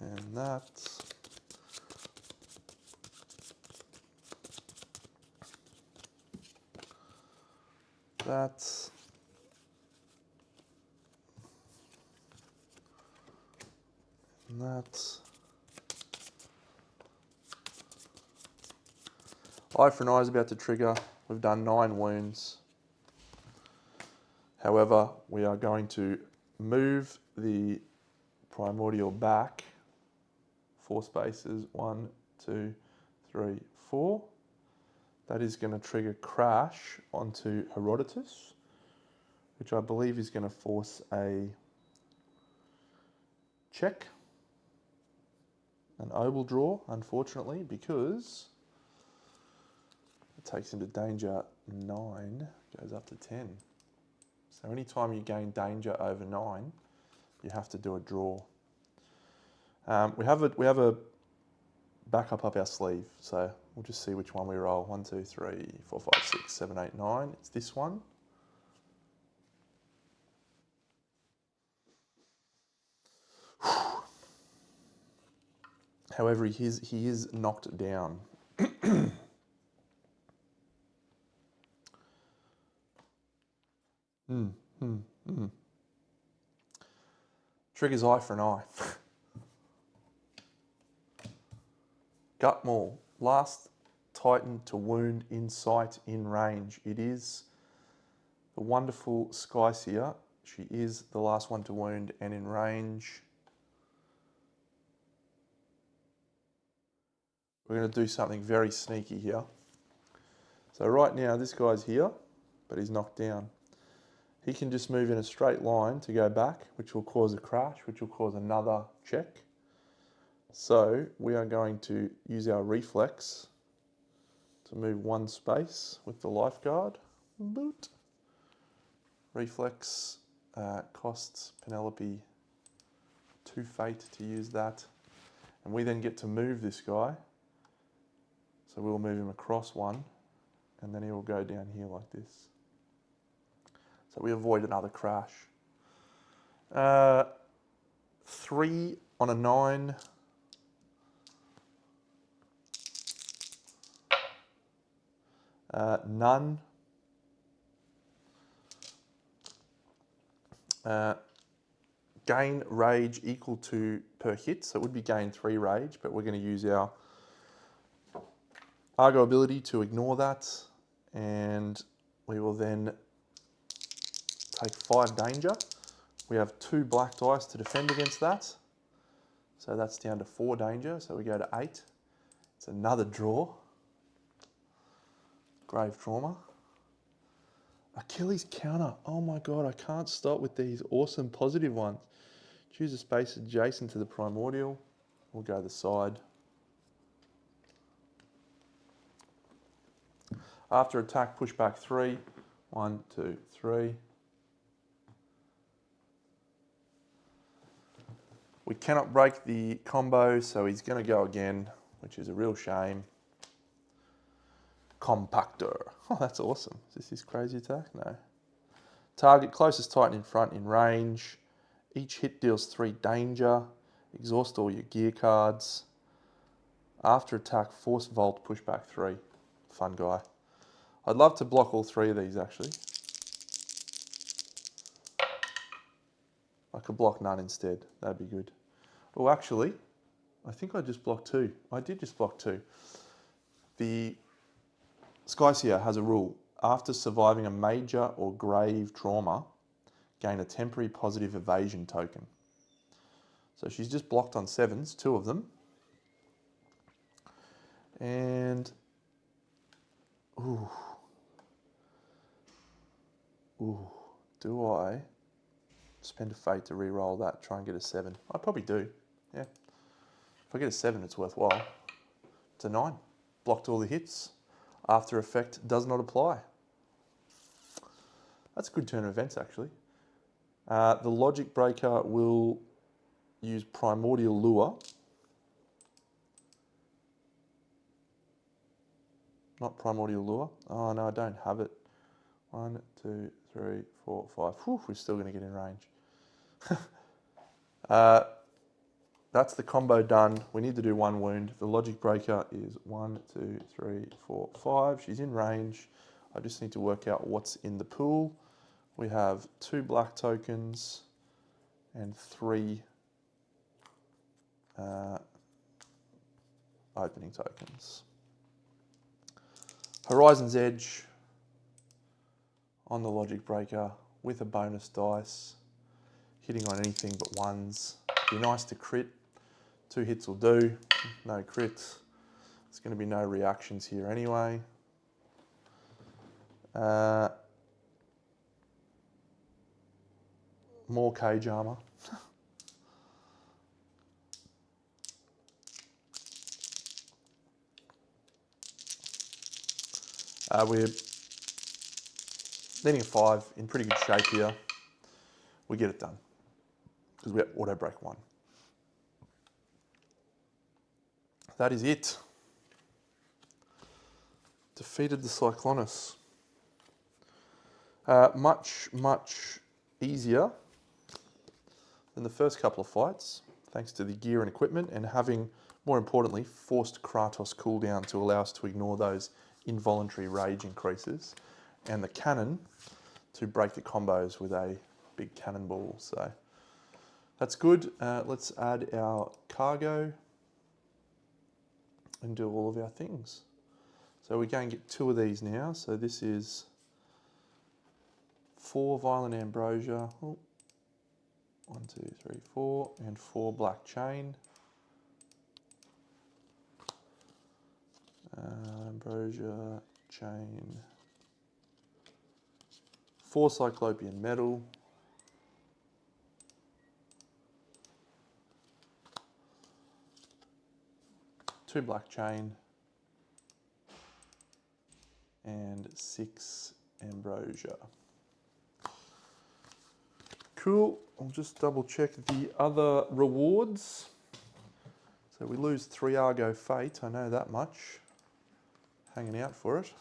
and that. That. And that. Eye for an Eye is about to trigger. We've done 9 wounds. However, we are going to move the primordial back 4 spaces. 1, 2, 3, 4. That is going to trigger crash onto Herodotus, which I believe is going to force a check. An obel draw, unfortunately, because it takes him to danger 9, goes up to 10. So anytime you gain danger over 9, you have to do a draw. We have a backup up our sleeve, so we'll just see which one we roll. 1, 2, 3, 4, 5, 6, 7, 8, 9. It's this one. However, he is knocked down. Triggers Eye for an Eye. Gut Maul. Last Titan to wound in sight, in range. It is the wonderful Skyseer. She is the last one to wound and in range. We're going to do something very sneaky here. So right now this guy's here, but he's knocked down. He can just move in a straight line to go back, which will cause a crash, which will cause another check. So we are going to use our reflex to move 1 space with the lifeguard. Boot. Reflex costs Penelope 2 fate to use that. And we then get to move this guy. So we'll move him across 1, and then he will go down here like this. So we avoid another crash. 3 on a 9. None. Gain rage equal to per hit, so it would be gain 3 rage, but we're going to use our Argo ability to ignore that, and we will then take 5 danger. We have 2 black dice to defend against that, so that's down to 4 danger, so we go to 8. It's another draw. Grave Trauma. Achilles counter. Oh my god, I can't stop with these awesome positive ones. Choose a space adjacent to the primordial. We'll go the side. After attack, push back 3. 1, 2, 3. We cannot break the combo, so he's going to go again, which is a real shame. Compactor. Oh, that's awesome. Is this his crazy attack? No. Target closest Titan in front in range. Each hit deals 3 danger. Exhaust all your gear cards. After attack, force vault, push back 3. Fun guy. I'd love to block all 3 of these actually. I could block none instead. That'd be good. Oh, actually, I think I just blocked 2. I did just block 2. The Skyseer has a rule. After surviving a major or grave trauma, gain a temporary positive evasion token. So she's just blocked on 7s, 2 of them. And, ooh, do I spend a fate to re-roll that, try and get a 7? I probably do, yeah. If I get a 7, it's worthwhile. It's a 9. Blocked all the hits. After effect does not apply. That's a good turn of events, actually. The Logic Breaker will use Primordial Lure. Not Primordial Lure. Oh, no, I don't have it. 1, 2, 3, 4, 5. Whew, we're still going to get in range. That's the combo done. We need to do 1 wound. The Logic Breaker is 1, 2, 3, 4, 5. She's in range. I just need to work out what's in the pool. We have 2 black tokens and 3 opening tokens. Horizon's Edge on the Logic Breaker with a bonus dice, hitting on anything but 1s. Be nice to crit. 2 hits will do, no crits. There's going to be no reactions here anyway. More cage armor. We're needing a 5, in pretty good shape here. We get it done because we auto break 1. That is it. Defeated the Cyclonus. Much easier than the first couple of fights, thanks to the gear and equipment, and having, more importantly, forced Kratos cooldown to allow us to ignore those involuntary rage increases, and the cannon to break the combos with a big cannonball. So that's good. Let's add our cargo and do all of our things. So we go and get 2 of these now. So this is 4 Violent Ambrosia. Oh, 1, 2, 3, 4, and 4 Black Chain. Ambrosia, Chain. 4 Cyclopean Metal. 2 Black Chain. And 6 Ambrosia. Cool. I'll just double check the other rewards. So we lose 3 Argo Fate, I know that much. Hanging out for it.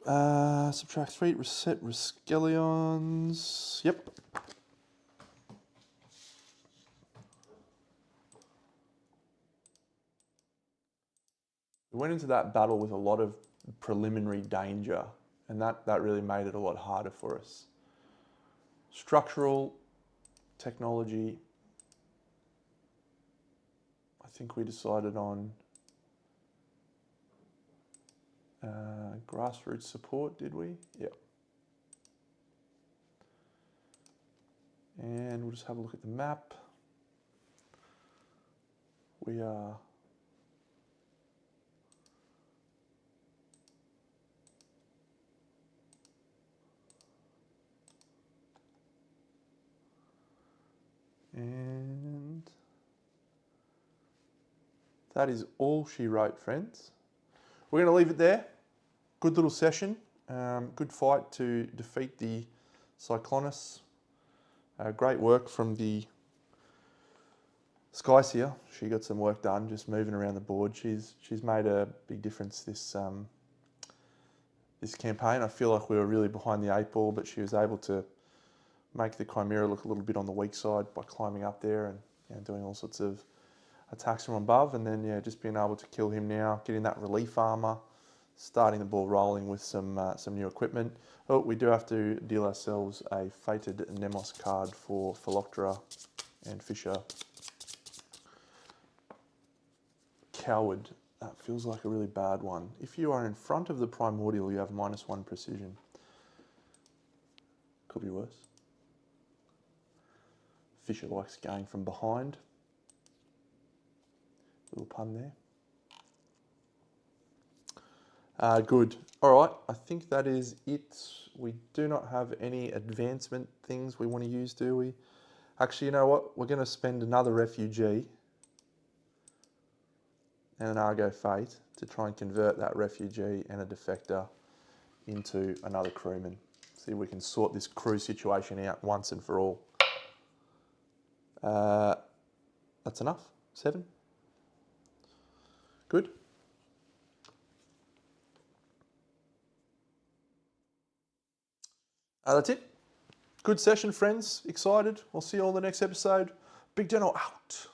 Subtract 3, reset Riskelions. Yep. We went into that battle with a lot of preliminary danger, and that really made it a lot harder for us. Structural technology, I think we decided on grassroots support, did we? Yep. And we'll just have a look at the map. We are and that is all she wrote, friends. We're going to leave it there. Good little session. Good fight to defeat the Cyclonus. Great work from the Skyseer. She got some work done just moving around the board. She's made a big difference this this campaign. I feel like we were really behind the 8 ball, but she was able to make the Chimera look a little bit on the weak side by climbing up there and doing all sorts of attacks from above, and then just being able to kill him now, getting that relief armor, starting the ball rolling with some new equipment. Oh, we do have to deal ourselves a fated Nemos card for Philoctera and Fisher. Coward. That feels like a really bad one. If you are in front of the Primordial, you have -1 precision. Could be worse. Fisher likes going from behind. Little pun there. Good. All right, I think that is it. We do not have any advancement things we want to use, do we? Actually, you know what? We're going to spend another refugee and an Argo Fate to try and convert that refugee and a defector into another crewman. See if we can sort this crew situation out once and for all. That's enough. 7. Good. That's it. Good session, friends. Excited. We'll see you all in the next episode. Big Deno out.